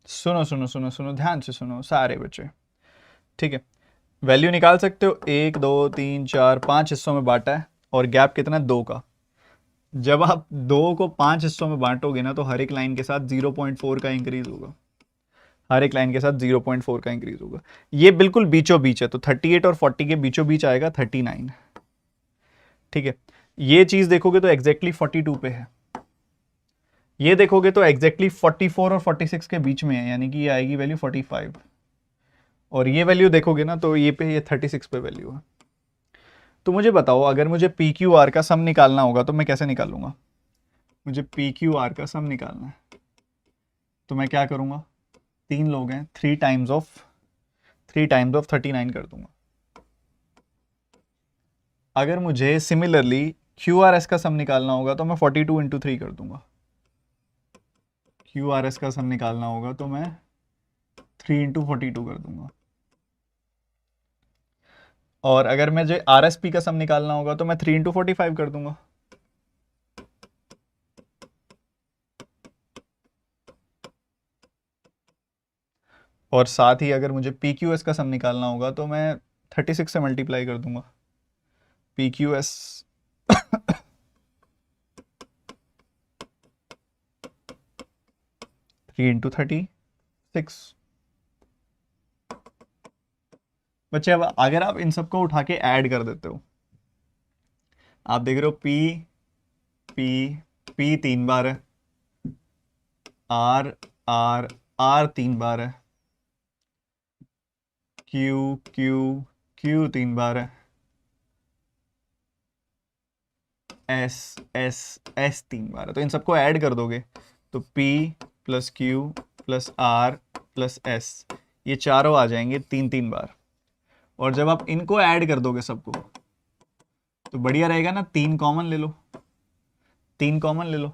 सुनो सुनो सुनो सुनो, ध्यान से सुनो सारे बच्चे। ठीक है, वैल्यू निकाल सकते हो। 1 2 3 4 5 हिस्सों में बांटा है और गैप कितना है? 2 का। जब आप 2 को 5 हिस्सों में बांटोगे ना तो हर एक लाइन के साथ 0.4 का इंक्रीज होगा, हर एक लाइन के साथ 0.4 का इंक्रीज होगा। ये बिल्कुल बीचों बीच है, तो 38 और 40 के बीचों बीच आएगा 39। ठीक है, ये चीज देखोगे तो एग्जैक्टली 42 पे है, ये देखोगे तो एग्जैक्टली 44 और 46 के बीच में है, यानी कि ये आएगी वैल्यू 45। और ये वैल्यू देखोगे ना तो ये 36 पे वैल्यू है। तो मुझे बताओ, अगर मुझे पी क्यू आर का सम निकालना होगा तो मैं कैसे निकालूंगा? मुझे पी क्यू आर का सम निकालना है तो मैं क्या करूंगा? 3 लोग हैं, 3 टाइम्स ऑफ 39 कर दूंगा। अगर मुझे सिमिलरली क्यू आर एस का सम निकालना होगा तो मैं 42 इंटू 3 कर दूंगा। क्यू आर एस का सम निकालना होगा तो मैं 3 इंटू 42 कर दूंगा। और अगर मुझे आर एस पी का सम निकालना होगा तो मैं 3 इंटू 45 कर दूंगा। और साथ ही अगर मुझे पी क्यू एस का सम निकालना होगा तो मैं 36 से मल्टीप्लाई कर दूंगा। P Q S 3 into 36। बच्चे अब अगर आप इन सबको उठा के ऐड कर देते हो, आप देख रहे हो पी 3 बार है, आर 3 बार है, क्यू 3 बार है, एस 3 बार है। तो इन सबको ऐड कर दोगे तो P plus Q plus R plus S, ये चारों आ जाएंगे 3 बार। और जब आप इनको ऐड कर दोगे सबको तो बढ़िया रहेगा ना, 3 कॉमन ले लो, 3 कॉमन ले लो।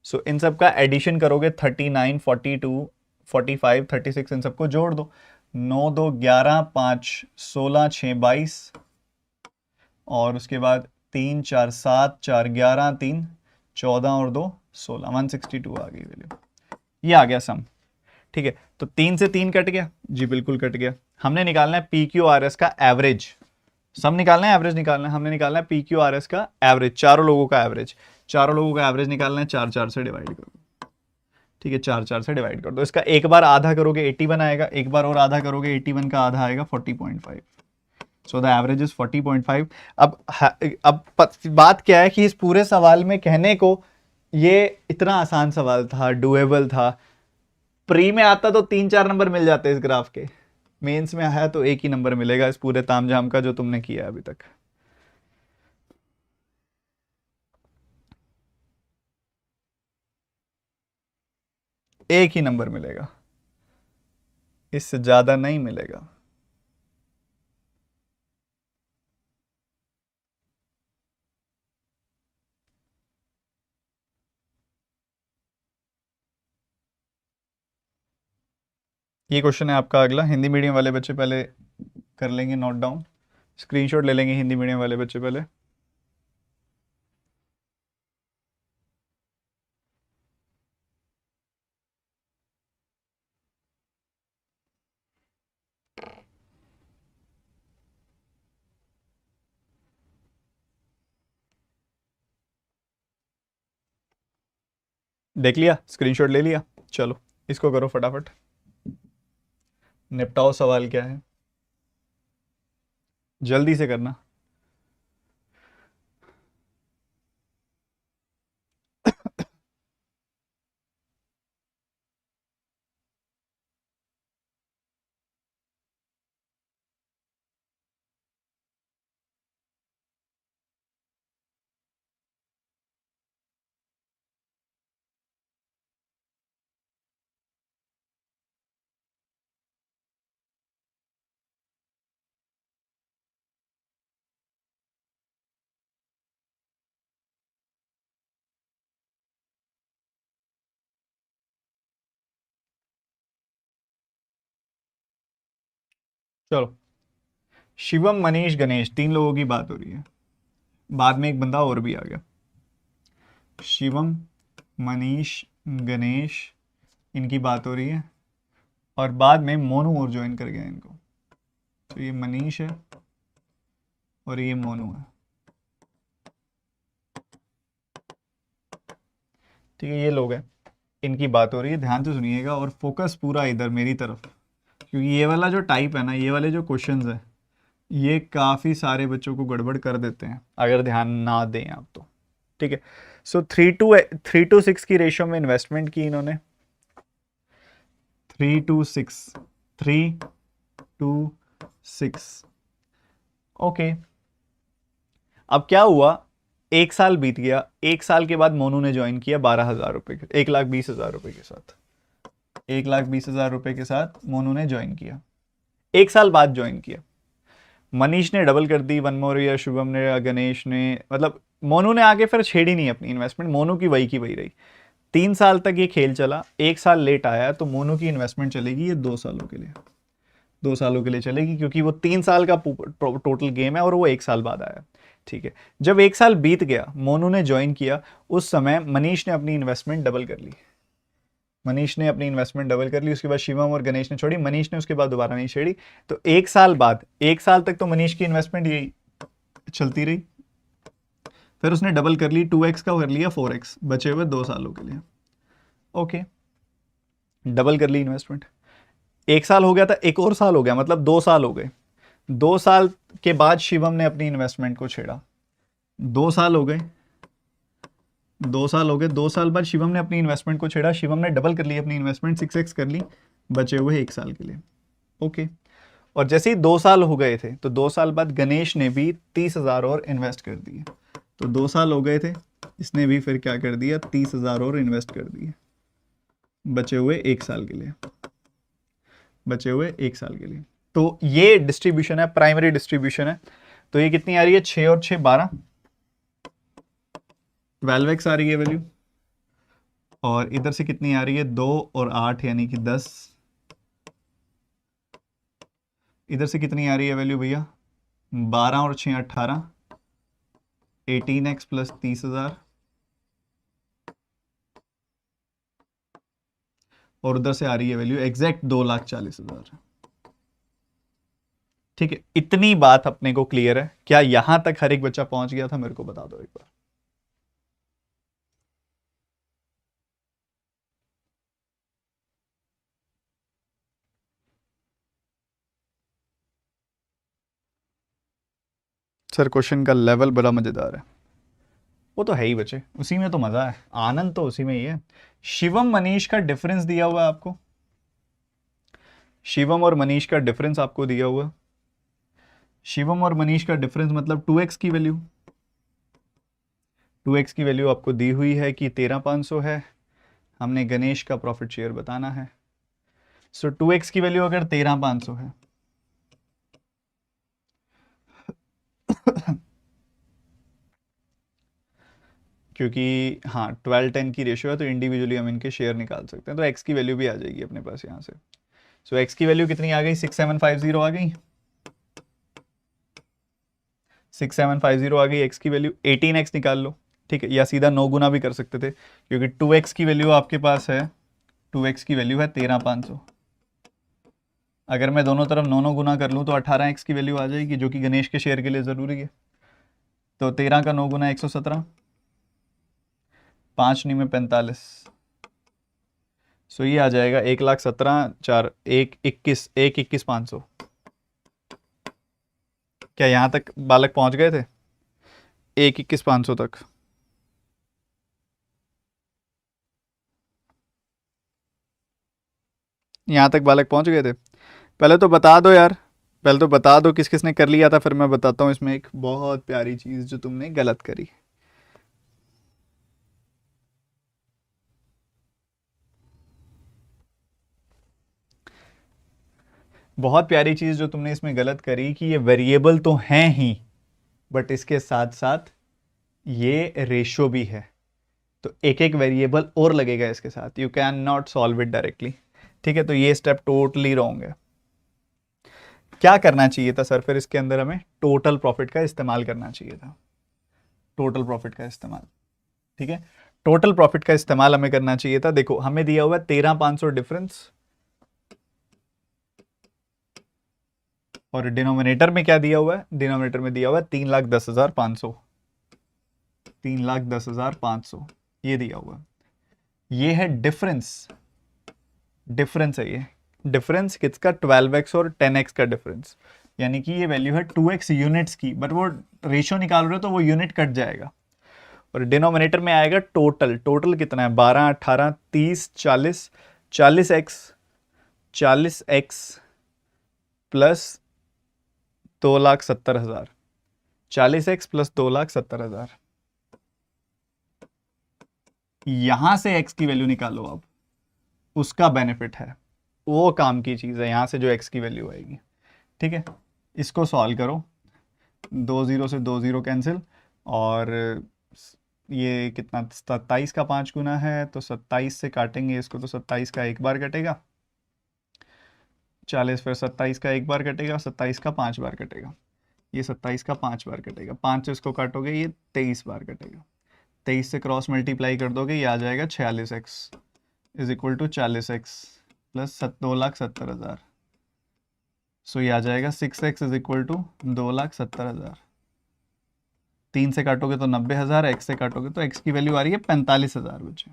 सो इन सब का एडिशन करोगे 39 42 45 36, इन सबको जोड़ दो। 9 2 11 5 16 6 22, और उसके बाद 3 4 7 4 11 3 14 और 2 16, 162 आ गई वैल्यू। ये आ गया सम। ठीक है, तो 3 से 3 कट गया जी, बिल्कुल कट गया। हमने निकालना है पी क्यू आर एस का एवरेज, सम निकालना है, एवरेज निकालना है। हमने निकालना है पी क्यू आर एस का एवरेज, चारों लोगों का एवरेज, चारों लोगों का एवरेज निकालना है। 4 4 से डिवाइड कर दो। ठीक है, 4 4 से डिवाइड कर दो। इसका एक बार आधा करोगे 81 आएगा, एक बार और आधा करोगे 81 का आधा आएगा 40.5। So the average is 40.5। अब बात क्या है कि इस पूरे सवाल में कहने को ये इतना आसान सवाल था, डुएबल था। प्री में आता तो 3 4 नंबर मिल जाते इस ग्राफ के, मेंस में आया तो एक ही नंबर मिलेगा इस पूरे तामझाम का जो तुमने किया है अभी तक। एक ही नंबर मिलेगा, इससे ज्यादा नहीं मिलेगा। ये क्वेश्चन है आपका अगला। हिंदी मीडियम वाले बच्चे पहले कर लेंगे नोट डाउन, स्क्रीनशॉट ले लेंगे हिंदी मीडियम वाले बच्चे पहले। देख लिया, स्क्रीनशॉट ले लिया, चलो इसको करो फटाफट, निपटाओ सवाल क्या है, जल्दी से करना। चलो, शिवम मनीष गणेश तीन लोगों की बात हो रही है, बाद में एक बंदा और भी आ गया। शिवम मनीष गणेश इनकी बात हो रही है, और बाद में मोनू और ज्वाइन कर गया इनको। तो ये मनीष है और ये मोनू है, ठीक है, ये लोग हैं, इनकी बात हो रही है, ध्यान से सुनिएगा और फोकस पूरा इधर मेरी तरफ, क्योंकि ये वाला जो टाइप है ना, ये वाले जो क्वेश्चंस है, ये काफ़ी सारे बच्चों को गड़बड़ कर देते हैं अगर ध्यान ना दें आप तो, ठीक है। सो 3:6 की रेशियो में इन्वेस्टमेंट की इन्होंने, 3:6, 3:6, ओके। अब क्या हुआ, एक साल बीत गया, एक साल के बाद मोनू ने ज्वाइन किया 12,000 रुपये के, 1,20,000 रुपये के साथ, 1,20,000 रुपये के साथ मोनू ने ज्वाइन किया, एक साल बाद ज्वाइन किया। मनीष ने डबल कर दी, वन मोर ईयर, शुभम ने या गणेश ने, मतलब मोनू ने आगे फिर छेड़ी नहीं अपनी इन्वेस्टमेंट, मोनू की वही रही। 3 साल तक ये खेल चला, एक साल लेट आया तो मोनू की इन्वेस्टमेंट चलेगी ये 2 सालों के लिए, 2 सालों के लिए चलेगी, क्योंकि वो 3 साल का टोटल गेम है और वो एक साल बाद आया, ठीक है। जब एक साल बीत गया, मोनू ने ज्वाइन किया, उस समय मनीष ने अपनी इन्वेस्टमेंट डबल कर ली, मनीष ने अपनी इन्वेस्टमेंट डबल कर ली, उसके बाद शिवम और गणेश ने छोड़ी, मनीष ने उसके बाद दोबारा नहीं छेड़ी। तो एक साल बाद, एक साल तक तो मनीष की इन्वेस्टमेंट यही चलती रही, फिर उसने डबल कर ली, 2x का कर लिया 4x, बचे हुए 2 सालों के लिए, ओके। डबल कर ली इन्वेस्टमेंट, एक साल हो गया था, एक और साल हो गया, मतलब 2 साल हो गए। 2 साल के बाद शिवम ने अपनी इन्वेस्टमेंट को छेड़ा, 2 साल हो गए, 2 साल हो गए, 2 साल बाद शिवम ने अपनी इन्वेस्टमेंट को छेड़ा, शिवम ने डबल कर ली अपनी इन्वेस्टमेंट, 6x कर ली, बचे हुए एक साल के लिए, ओके। और जैसे ही 2 साल हो गए थे, तो 2 साल बाद गणेश ने भी 30,000 और इन्वेस्ट कर दिए, तो 2 साल हो गए थे, इसने भी फिर क्या कर दिया, 30,000 और इन्वेस्ट कर दिए, बचे हुए एक साल के लिए, बचे हुए एक साल के लिए। तो ये डिस्ट्रीब्यूशन है, प्राइमरी डिस्ट्रीब्यूशन है। तो ये कितनी आ रही है, 6 और 6 12, 12x आ रही है वैल्यू, और इधर से कितनी आ रही है, 2 और 8 यानी कि 10, इधर से कितनी आ रही है वैल्यू भैया, 12 और 6 18, 18x प्लस 30,000, और उधर से आ रही है वैल्यू एग्जैक्ट 2,40,000, ठीक है। इतनी बात अपने को क्लियर है क्या, यहां तक हर एक बच्चा पहुंच गया था, मेरे को बता दो एक बार। सर क्वेश्चन का लेवल बड़ा मजेदार है, वो तो है ही बच्चे, उसी में तो मजा है, आनंद तो उसी में ही है। शिवम मनीष का डिफरेंस दिया हुआ है आपको, शिवम और मनीष का डिफरेंस आपको दिया हुआ, शिवम और मनीष का डिफरेंस मतलब 2x की वैल्यू, 2x की वैल्यू आपको दी हुई है कि 13,500 है। हमने गणेश का प्रॉफिट शेयर बताना है। सो 2x की वैल्यू अगर 13,500 है क्योंकि हाँ 12-10 की रेशियो है तो इंडिविजुअली हम इनके शेयर निकाल सकते हैं, तो x की वैल्यू भी आ जाएगी अपने पास यहाँ से। सो x की वैल्यू कितनी आ गई, 6750 आ गई, 6750 आ गई x की वैल्यू। 18x निकाल लो, ठीक है, या सीधा 9 गुना भी कर सकते थे क्योंकि 2x की वैल्यू आपके पास है, 2x की वैल्यू है 13,500। अगर मैं दोनों तरफ 9 गुना कर लूँ तो 18x की वैल्यू आ जाएगी जो कि गणेश के शेयर के लिए ज़रूरी है। तो 13 का 9 गुना 117, 5 नी में 45। सो ये आ जाएगा 1,17,000 4 1,21,500। क्या यहाँ तक बालक पहुँच गए थे, 1,21,500 तक? यहाँ तक बालक पहुँच गए थे? पहले तो बता दो यार, पहले तो बता दो किस किस ने कर लिया था, फिर मैं बताता हूँ इसमें एक बहुत प्यारी चीज़ जो तुमने गलत करी। बहुत प्यारी चीज़ जो तुमने इसमें गलत करी कि ये वेरिएबल तो हैं ही बट इसके साथ साथ ये रेशो भी है, तो एक एक वेरिएबल और लगेगा इसके साथ, you can not solve it directly. ठीक है, तो ये स्टेप टोटली रॉन्ग है। क्या करना चाहिए था सर फिर इसके अंदर, हमें टोटल प्रॉफिट का इस्तेमाल करना चाहिए था, टोटल प्रॉफिट का इस्तेमाल। ठीक है, टोटल प्रॉफिट का इस्तेमाल हमें करना चाहिए था। देखो हमें दिया हुआ है 13,500 डिफरेंस, और डिनोमिनेटर में क्या दिया हुआ है, डिनोमिनेटर में दिया हुआ है 3,10,500, 3,10,500 ये दिया हुआ है। ये है डिफरेंस, डिफरेंस है ये, डिफरेंस किसका, 12x और 10x का डिफरेंस, यानी कि ये वैल्यू है 2x यूनिट्स की, बट वो रेशियो निकाल रहे हो तो वो यूनिट कट जाएगा। और डिनोमिनेटर में आएगा टोटल, टोटल कितना है, 12 18 30 40, 40x, 40x plus 2,70,000, 40x plus 2,70,000। यहां से x की वैल्यू निकालो अब, उसका बेनिफिट है, वो काम की चीज़ है, यहां से जो x की वैल्यू आएगी। ठीक है, इसको सॉल्व करो, 2 0 से 2 0 कैंसिल, और ये कितना, 27 का 5 गुना है तो 27 से काटेंगे इसको तो 27 का एक बार कटेगा, 40 फिर 27 का एक बार कटेगा, 27 का 5 बार कटेगा, ये 27 का 5 बार कटेगा, 5 से इसको काटोगे ये 23 बार कटेगा, 23 से क्रॉस मल्टीप्लाई कर दोगे ये आ जाएगा 46x is equal to 40x plus 2,70,000। So ये आ जाएगा 6x इज इक्वल टू 2,70,000। 3 से काटोगे तो 90,000, x से काटोगे तो x की वैल्यू आ रही है 45,000 बच्चे,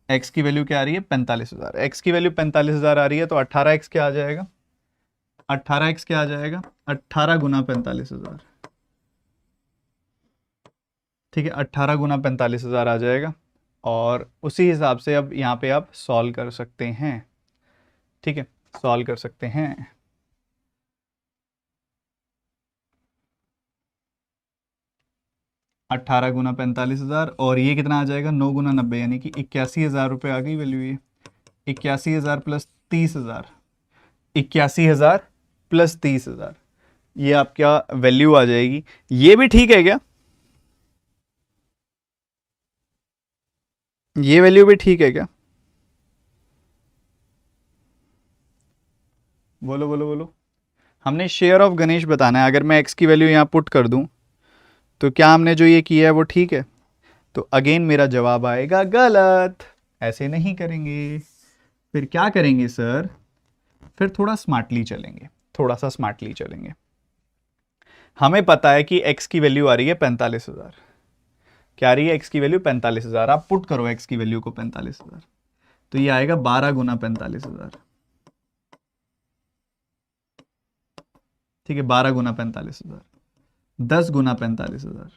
x की वैल्यू क्या आ रही है 45,000, x की वैल्यू 45,000 आ रही है तो 18x क्या आ जाएगा, 18x क्या आ जाएगा, 18 गुना 45,000। ठीक है, 18 गुना 45,000 आ जाएगा, और उसी हिसाब से अब यहाँ पे आप सॉल्व कर सकते हैं। ठीक है, सॉल्व कर सकते हैं। 18 गुना 45,000 और ये कितना आ जाएगा, 9 गुना 90 यानी कि 81,000 रुपये आ गई वैल्यू ये, 81,000 प्लस 30,000, 81,000 प्लस 30,000, ये आपका वैल्यू आ जाएगी। ये भी ठीक है क्या, ये वैल्यू भी ठीक है क्या, बोलो बोलो बोलो। हमने शेयर ऑफ गणेश बताना है, अगर मैं x की वैल्यू यहाँ पुट कर दूं तो क्या हमने जो ये किया है वो ठीक है, तो अगेन मेरा जवाब आएगा गलत, ऐसे नहीं करेंगे। फिर क्या करेंगे सर, फिर थोड़ा स्मार्टली चलेंगे, थोड़ा सा स्मार्टली चलेंगे। हमें पता है कि x की वैल्यू आ रही है 45,000, क्या आ रही है x की वैल्यू 45,000, आप पुट करो x की वैल्यू को 45,000, तो ये आएगा 12 गुना 45,000। ठीक है, 12 गुना 45,000, 10 गुना 45,000,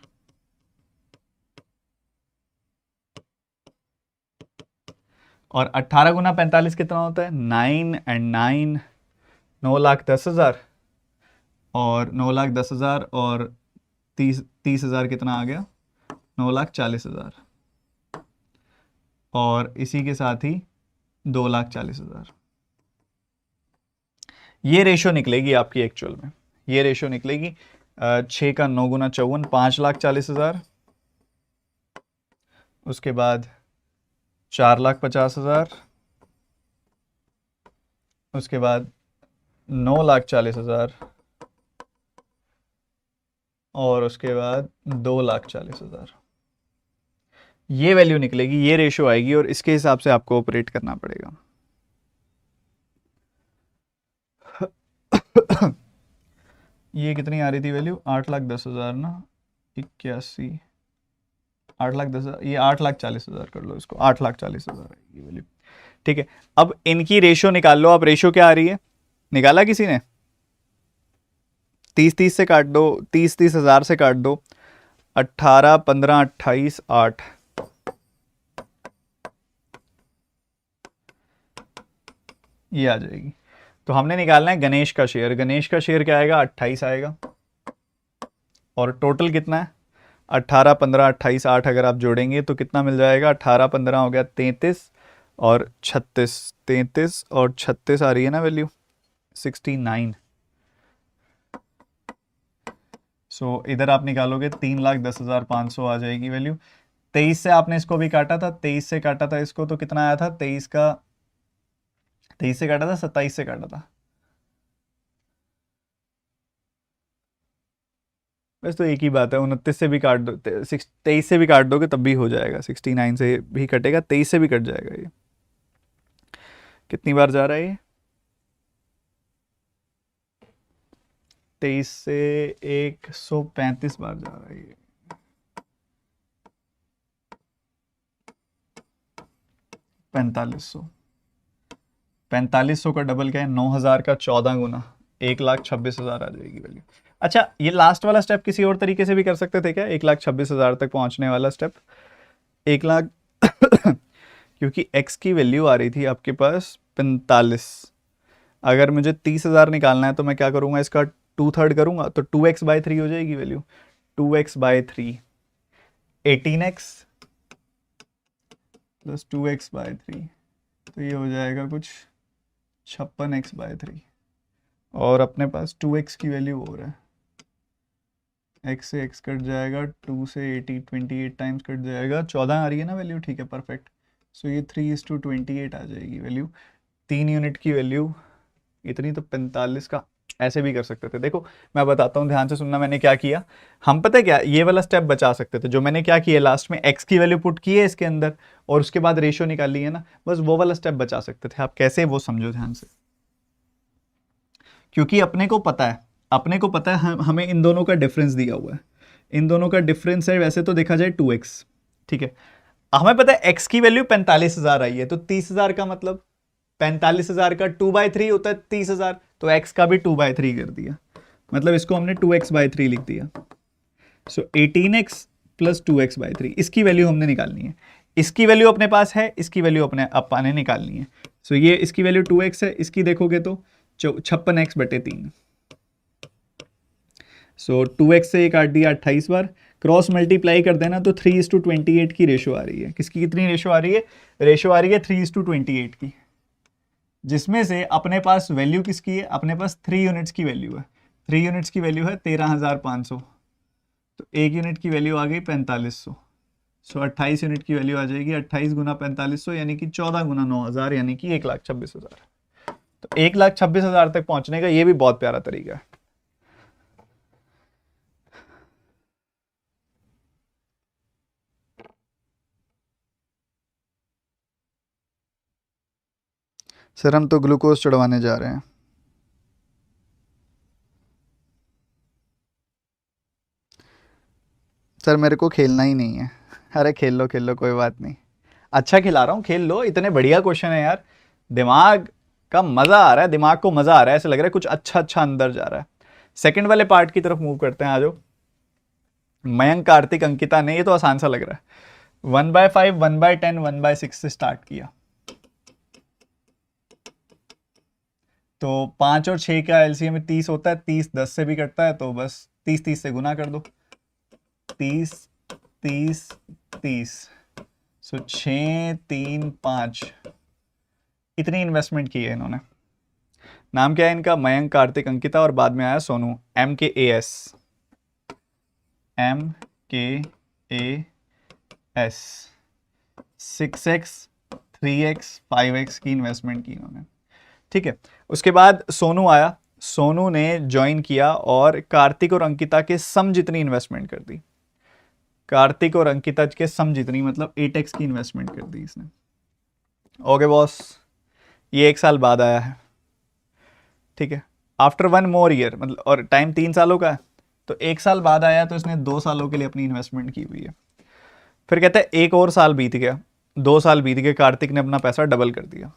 और 18 गुना 45 कितना होता है, 9 एंड 9 9,10,000 और 9,10,000 और 30,000 कितना आ गया? 9,40,000 और इसी के साथ ही 2,40,000। ये रेशो निकलेगी आपकी एक्चुअल में, ये रेशो निकलेगी 6 का 9 गुना 54, 5,40,000, उसके बाद 4,50,000, उसके बाद 9,40,000 और उसके बाद 2,40,000। ये वैल्यू निकलेगी, ये रेशो आएगी और इसके हिसाब से आपको ऑपरेट करना पड़ेगा। ये कितनी आ रही थी वैल्यू? 8,10,000 ना, 81, 8,10,000, ये 8,40,000 कर लो इसको, 8,40,000 है ये वैल्यू। ठीक है, अब इनकी रेशो निकाल लो आप। रेशो क्या आ रही है? निकाला किसी ने? 30,30 से काट दो, 30,30,000 से काट दो, 18, 15, 28, 8, ये आ जाएगी। तो हमने निकालना है गणेश का शेयर। गणेश का शेयर क्या आएगा? 28 आएगा। और टोटल कितना है? 18, 15, 28, 8 अगर आप जोड़ेंगे तो कितना मिल जाएगा? 18, 15 हो गया 33 और 36, 33 और 36 आ रही है ना वैल्यू, 69। सो इधर आप निकालोगे 3,10,500 आ जाएगी वैल्यू। 23 से आपने इसको भी काटा था, 23 से काटा था इसको तो कितना आया था? 23 से काटा था, 27 से काटा था। बस तो एक ही बात है, 29 से भी काट दो, 23 से भी काट दोगे तब भी हो जाएगा, 69 से भी कटेगा, 23 से भी कट जाएगा। ये कितनी बार जा रहा है ये? 23 से 135 बार जा रहा है ये। 4500, 4500 का डबल क्या है? 9,000 का 14 गुना 1,26,000 आ जाएगी वैल्यू। अच्छा, ये लास्ट वाला स्टेप किसी और तरीके से भी कर सकते थे क्या? 1,26,000 तक पहुंचने वाला स्टेप, 1,00,000 क्योंकि x की वैल्यू आ रही थी आपके पास 45। अगर मुझे 30,000 निकालना है तो मैं क्या करूंगा? इसका 2/3 करूंगा तो 2x/3 हो जाएगी value. 2x/3, 18x plus 2x/3, तो ये हो जाएगा कुछ 56x/3 और अपने पास 2x की वैल्यू हो रहा है, x से x कट जाएगा, 2 से 28 टाइम्स कट जाएगा, 14 आ रही है ना वैल्यू। ठीक है, परफेक्ट। सो ये 3:28 आ जाएगी वैल्यू। 3 यूनिट की वैल्यू इतनी, तो 45 का ऐसे भी कर सकते थे। देखो मैं बताता हूँ, ध्यान से सुनना। मैंने क्या किया, हम पता है क्या, ये वाला स्टेप बचा सकते थे। जो मैंने क्या किया, लास्ट में x की वैल्यू पुट की है इसके अंदर और उसके बाद रेशियो निकाली है ना, बस वो वाला स्टेप बचा सकते थे। आप कैसे, वो समझो ध्यान से। क्योंकि अपने को पता है, हमें इन दोनों का डिफरेंस दिया हुआ है। इन दोनों का डिफरेंस है वैसे तो देखा जाए 2x। ठीक है, हमें पता है x की वैल्यू 45,000 आई है, तो 30,000 का मतलब 45,000 का 2/3 होता है 30,000, तो x का भी 2/3 कर दिया, मतलब इसको हमने 2x/3 लिख दिया। सो 18x प्लस 2x/3, इसकी वैल्यू हमने निकालनी है। इसकी वैल्यू अपने पास है, इसकी वैल्यू अपने निकालनी है। सो ये इसकी वैल्यू 2x है, इसकी देखोगे तो 56x/3। सो 2x से ये काट दिया 28 बार, क्रॉस मल्टीप्लाई कर देना तो 3:28 की रेशो आ रही है। किसकी कितनी रेशो आ रही है? रेशो आ रही है 3:28 की, जिसमें से अपने पास वैल्यू किसकी है? अपने पास 3 यूनिट्स की वैल्यू है। 3 यूनिट्स की वैल्यू है 13,500, तो 1 यूनिट की वैल्यू आ गई 4500। सो 28 यूनिट की वैल्यू आ जाएगी 28 गुना 4500, यानी कि 14 गुना 9,000, यानी कि 1,26,000। तो 1,26,000 तक पहुंचने का ये भी बहुत प्यारा तरीका है। सर हम तो ग्लूकोज चढ़वाने जा रहे हैं। सर मेरे को खेलना ही नहीं है। अरे खेल लो कोई बात नहीं, अच्छा खिला रहा हूँ, खेल लो। इतने बढ़िया क्वेश्चन है यार, दिमाग का मजा आ रहा है, दिमाग को मजा आ रहा है, ऐसे लग रहा है कुछ अच्छा अच्छा अंदर जा रहा है। सेकंड वाले पार्ट की तरफ मूव करते हैं, आ जाओ। मयंक, कार्तिक, अंकिता ने, ये तो आसान सा लग रहा है। 1/5, 1/10, 1/6 से स्टार्ट किया, तो 5 और 6 का एलसीएम में 30 होता है, 30 10 से भी कटता है, तो बस 30 से गुना कर दो, 30 30 30, सो 6 3 5, इतनी इन्वेस्टमेंट की है इन्होंने। नाम क्या है इनका? मयंक, कार्तिक, अंकिता, और बाद में आया Sonu, MKAS, MKAS। 6x 3x 5x की इन्वेस्टमेंट की इन्होंने, ठीक है। उसके बाद सोनू आया, सोनू ने ज्वाइन किया और कार्तिक और अंकिता के सम जितनी इन्वेस्टमेंट कर दी, कार्तिक और अंकिता के सम जितनी, मतलब 8x की इन्वेस्टमेंट कर दी इसने। ओके बॉस, ये 1 साल बाद आया है, ठीक है। आफ्टर 1 more year, मतलब, और टाइम 3 सालों का है, तो 1 साल बाद आया, तो इसने 2 सालों के लिए अपनी इन्वेस्टमेंट की हुई है। फिर कहते हैं 1 और साल बीत गया, 2 साल बीत गए, कार्तिक ने अपना पैसा डबल कर दिया।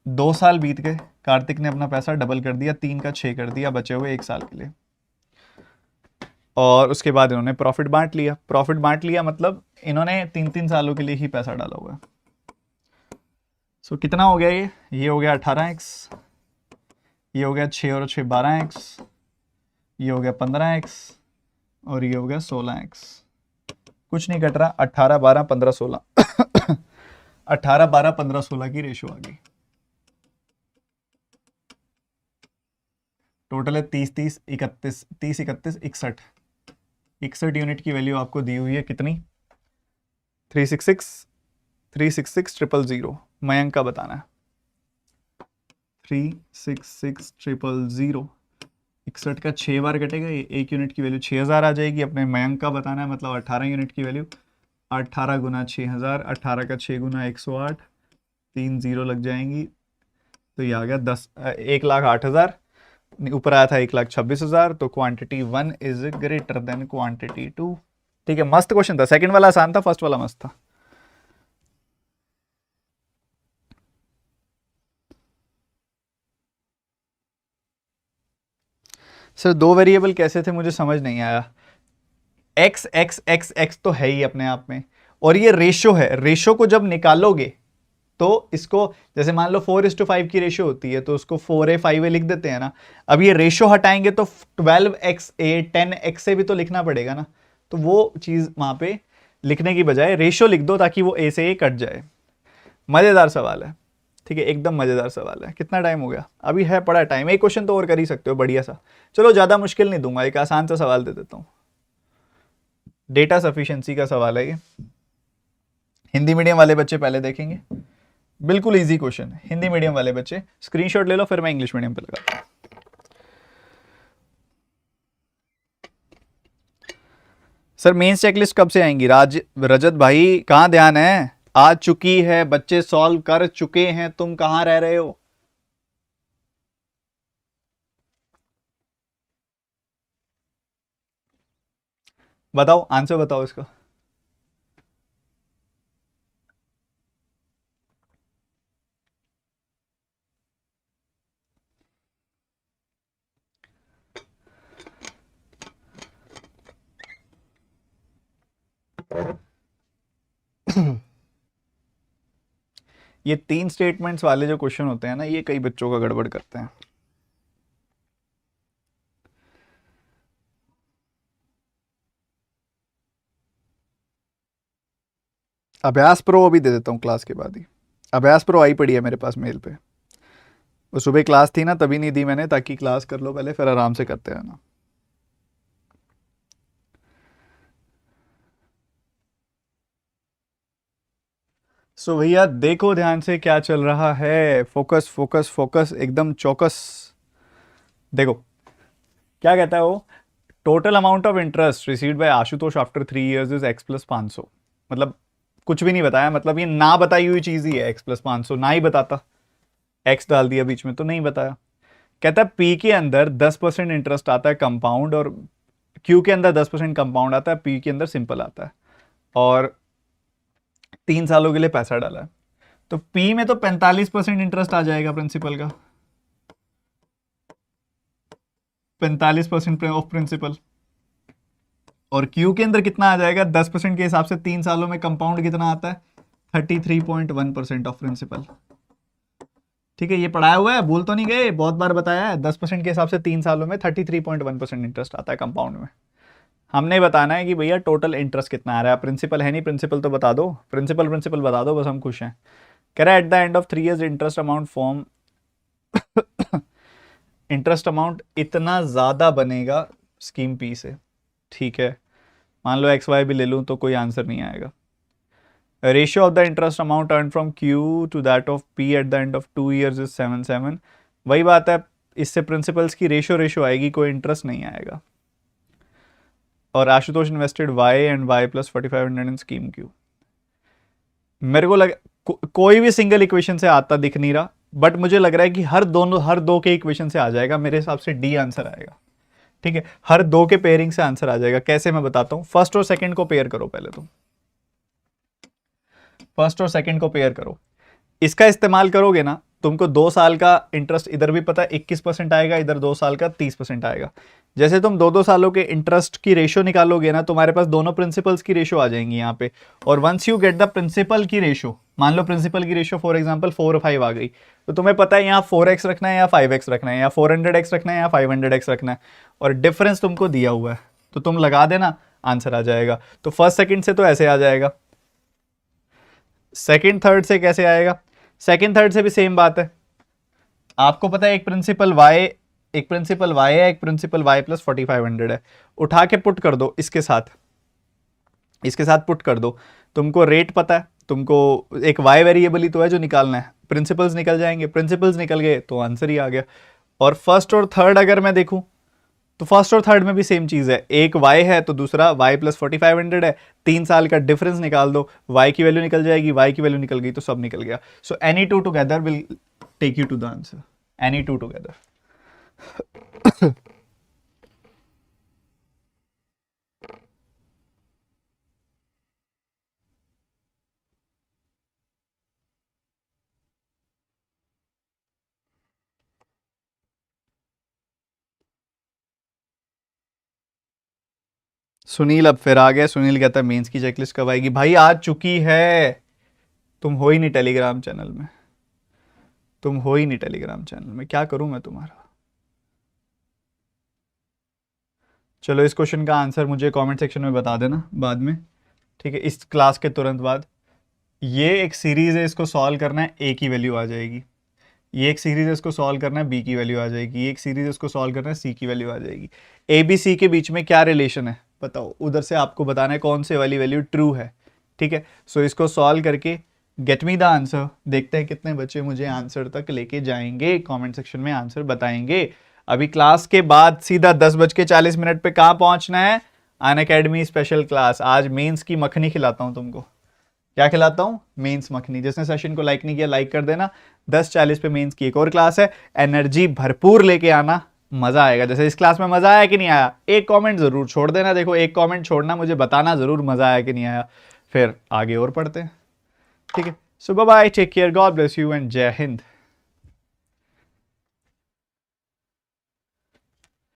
2 साल बीत गए, कार्तिक ने अपना पैसा डबल कर दिया, 3 का 6 कर दिया, बचे हुए 1 साल के लिए। और उसके बाद इन्होंने प्रॉफिट बांट लिया। प्रॉफिट बांट लिया मतलब इन्होंने 3-3 सालों के लिए ही पैसा डाला हुआ है। सो कितना हो गया? ये हो गया 18x, ये हो गया 6 और 6 12x, ये हो गया 15x, और ये हो गया 16x। कुछ नहीं कट रहा, 18 12 15 16 18 12 15 16 की रेशो आ गई। टोटल है 30 30 31 30 31 61, 61 यूनिट की वैल्यू आपको दी हुई है कितनी? 366 000। मयंक का बताना है 366 000। 61 का 6 बार कटेगा, ये 1 यूनिट की वैल्यू 6000 आ जाएगी। अपने मयंक का बताना है, मतलब 18 यूनिट की वैल्यू 18 गुना 6000, 18 का 6 गुना 108, 3 0 लग जाएंगी, तो ये आ गया 1,08,000। ऊपर आया था 1,26,000। तो quantity 1 is greater than quantity 2। ठीक है, मस्त क्वेश्चन था। सेकंड वाला आसान था, फर्स्ट वाला मस्त था। सर 2 वेरिएबल कैसे थे, मुझे समझ नहीं आया। एक्स एक्स एक्स एक्स तो है ही अपने आप में, और ये रेशो है। रेशो को जब निकालोगे तो इसको, जैसे मान लो 4:5 की रेशो होती है, तो उसको 4a 5a लिख देते हैं ना। अब ये रेशो हटाएंगे तो 12xa 10xa भी तो लिखना पड़ेगा ना। तो वो चीज वहां पे लिखने की बजाय रेशो लिख दो, ताकि वो a से a कट जाए। मजेदार सवाल है, ठीक है, एकदम मजेदार सवाल है। कितना टाइम हो गया? अभी है पड़ा टाइम, एक क्वेश्चन तो और कर ही सकते हो बढ़िया सा। चलो ज्यादा मुश्किल नहीं दूंगा, एक आसान सा सवाल दे देता हूं। डेटा सफिशिएंसी का सवाल है ये। हिंदी मीडियम वाले बच्चे पहले देखेंगे, बिल्कुल इजी क्वेश्चन है। हिंदी मीडियम वाले बच्चे स्क्रीनशॉट ले लो, फिर मैं इंग्लिश मीडियम पे लगाता हूं। सर मेंस चेकलिस्ट कब से आएंगी? रजत भाई कहां ध्यान है? आ चुकी है, बच्चे सॉल्व कर चुके हैं, तुम कहां रह रहे हो? बताओ, आंसर बताओ इसका। ये 3 स्टेटमेंट्स वाले जो क्वेश्चन होते हैं ना, ये कई बच्चों का गड़बड़ करते हैं। अभ्यास प्रो अभी दे देता हूँ क्लास के बाद ही। अभ्यास प्रो आई पड़ी है मेरे पास मेल पे। वो सुबह क्लास थी ना, तभी नहीं दी मैंने, ताकि क्लास कर लो पहले, फिर आराम से करते हैं ना। सो भैया देखो ध्यान से क्या चल रहा है। फोकस फोकस फोकस, एकदम चौकस। देखो क्या कहता है वो। Total amount of interest received by Ashutosh after 3 years is x + 500। मतलब कुछ भी नहीं बताया, मतलब ये ना बताई हुई चीज ही है। x + 500 ना ही बताता, x डाल दिया बीच में तो नहीं बताया। कहता है p के अंदर 10% इंटरेस्ट आता है कंपाउंड, और q के अंदर 10% कंपाउंड आता है, p के अंदर सिंपल आता है, और 3 सालों के लिए पैसा डाला है। तो p में तो 45% इंटरेस्ट आ जाएगा प्रिंसिपल का, 45% ऑफ प्रिंसिपल। और Q के अंदर कितना आ जाएगा? 10% के हिसाब से 3 सालों में कंपाउंड कितना आता है? 33.1% ऑफ प्रिंसिपल। ठीक है, ये पढ़ाया हुआ है, भूल तो नहीं गए, बहुत बार बताया है। 10% के हिसाब से 3 सालों में 33.1% इंटरेस्ट आता है कंपाउंड में। हमने बताना है कि भैया टोटल इंटरेस्ट कितना आ रहा है। प्रिंसिपल है नहीं, प्रिंसिपल तो बता दो, प्रिंसिपल प्रिंसिपल बता दो, बस हम खुश हैं। कह रहा है eight the end of 3 years interest amount firm interest amount इतना ज़्यादा बनेगा स्कीम पी से। ठीक है, मान लो एक्स वाई भी ले लूँ तो कोई आंसर नहीं आएगा। Ratio of the interest amount earn from Q to that of P at the end of 2 years is 7 वही बात है, इससे प्रिंसिपल्स की रेशियो आएगी, कोई इंटरेस्ट नहीं आएगा। और Ashutosh invested y and y plus 4500 in scheme Q. मेरे को लग कोई भी सिंगल इक्वेशन से आता दिख नहीं रहा, बट मुझे लग रहा है कि हर दो के इक्वेशन से आ जाएगा। मेरे हिसाब से डी आंसर आएगा। ठीक है, हर दो के पेयरिंग से आंसर आ जाएगा। कैसे, मैं बताता हूं। फर्स्ट और सेकंड को पेयर करो पहले, तो फर्स्ट और सेकंड को पेयर करो। इसका इस्तेमाल करोगे ना, तुमको 2 साल का इंटरेस्ट इधर भी पता है 21% आएगा, इधर 2 साल का 30% आएगा। जैसे तुम 2 सालों के इंटरेस्ट की रेशियो निकालोगे ना, तुम्हारे पास दोनों प्रिंसिपल्स की रेशियो आ जाएंगी यहाँ पे। और once you get the principal की रेशियो, मान लो प्रिंसिपल की रेशियो फॉर एग्जांपल 4 और 5 आ गई, तो तुम्हें पता है यहाँ 4x रखना है या 5x रखना है, या 400x रखना है या 500x रखना है, और डिफरेंस तुमको दिया हुआ है, तो तुम लगा देना, आंसर आ जाएगा। तो फर्स्ट सेकंड से तो ऐसे आ जाएगा, सेकंड थर्ड से कैसे आएगा? सेकंड थर्ड से भी सेम बात है। आपको पता है एक प्रिंसिपल y है, एक प्रिंसिपल y प्लस 4500 है। उठा के पुट कर दो इसके साथ पुट कर दो। तुमको रेट पता है, तुमको एक y वेरिएबल ही तो है जो निकालना है, प्रिंसिपल्स निकल जाएंगे, प्रिंसिपल्स निकल गए तो आंसर ही आ गया। और फर्स्ट और थर्ड अगर मैं देखूं तो फर्स्ट और थर्ड में भी सेम चीज़ है, एक y है तो दूसरा y प्लस 4500 है, 3 साल का डिफरेंस निकाल दो, y की वैल्यू निकल जाएगी, y की वैल्यू निकल गई तो सब निकल गया। So any two together will take you to the answer, any two together. Sunil अब फिर आ गया। सुनील कहता है मेंस की चेकलिस्ट कब आएगी? भाई आ चुकी है, तुम हो ही नहीं टेलीग्राम चैनल में, क्या करूं मैं तुम्हारा। चलो इस क्वेश्चन का आंसर मुझे कमेंट सेक्शन में बता देना बाद में, ठीक है, इस क्लास के तुरंत बाद। ये एक सीरीज है, इसको सॉल्व करना है, ए की वैल्यू आ जाएगी। ये एक सीरीज है, इसको सॉल्व करना है, बी की वैल्यू आ जाएगी। ये एक सीरीज है, इसको सॉल्व करना है, सी की वैल्यू आ जाएगी। ए बी सी के बीच में क्या रिलेशन है बताओ, उधर से आपको बताना है कौन से वाली वैल्यू ट्रू है। ठीक है, सो इसको सॉल्व करके गेट मी द आंसर। देखते हैं कितने बच्चे मुझे आंसर तक लेके जाएंगे, कमेंट सेक्शन में आंसर बताएंगे। अभी क्लास के बाद सीधा 10:40 पे कहाँ पहुंचना है? Unacademy special class. आज मेंस की मखनी खिलाता हूं तुमको। क्या खिलाता हूँ? मेंस मखनी। जिसने सेशन को लाइक नहीं किया लाइक कर देना। 10:40 पे मेंस की एक और क्लास है, एनर्जी भरपूर लेके आना, मजा आएगा। जैसे इस क्लास में मजा आया कि नहीं आया, एक कमेंट जरूर छोड़ देना। देखो एक कमेंट छोड़ना, मुझे बताना जरूर मजा आया कि नहीं आया, फिर आगे और पढ़ते हैं। ठीक है, so bye bye, take care, God bless you and जय हिंद।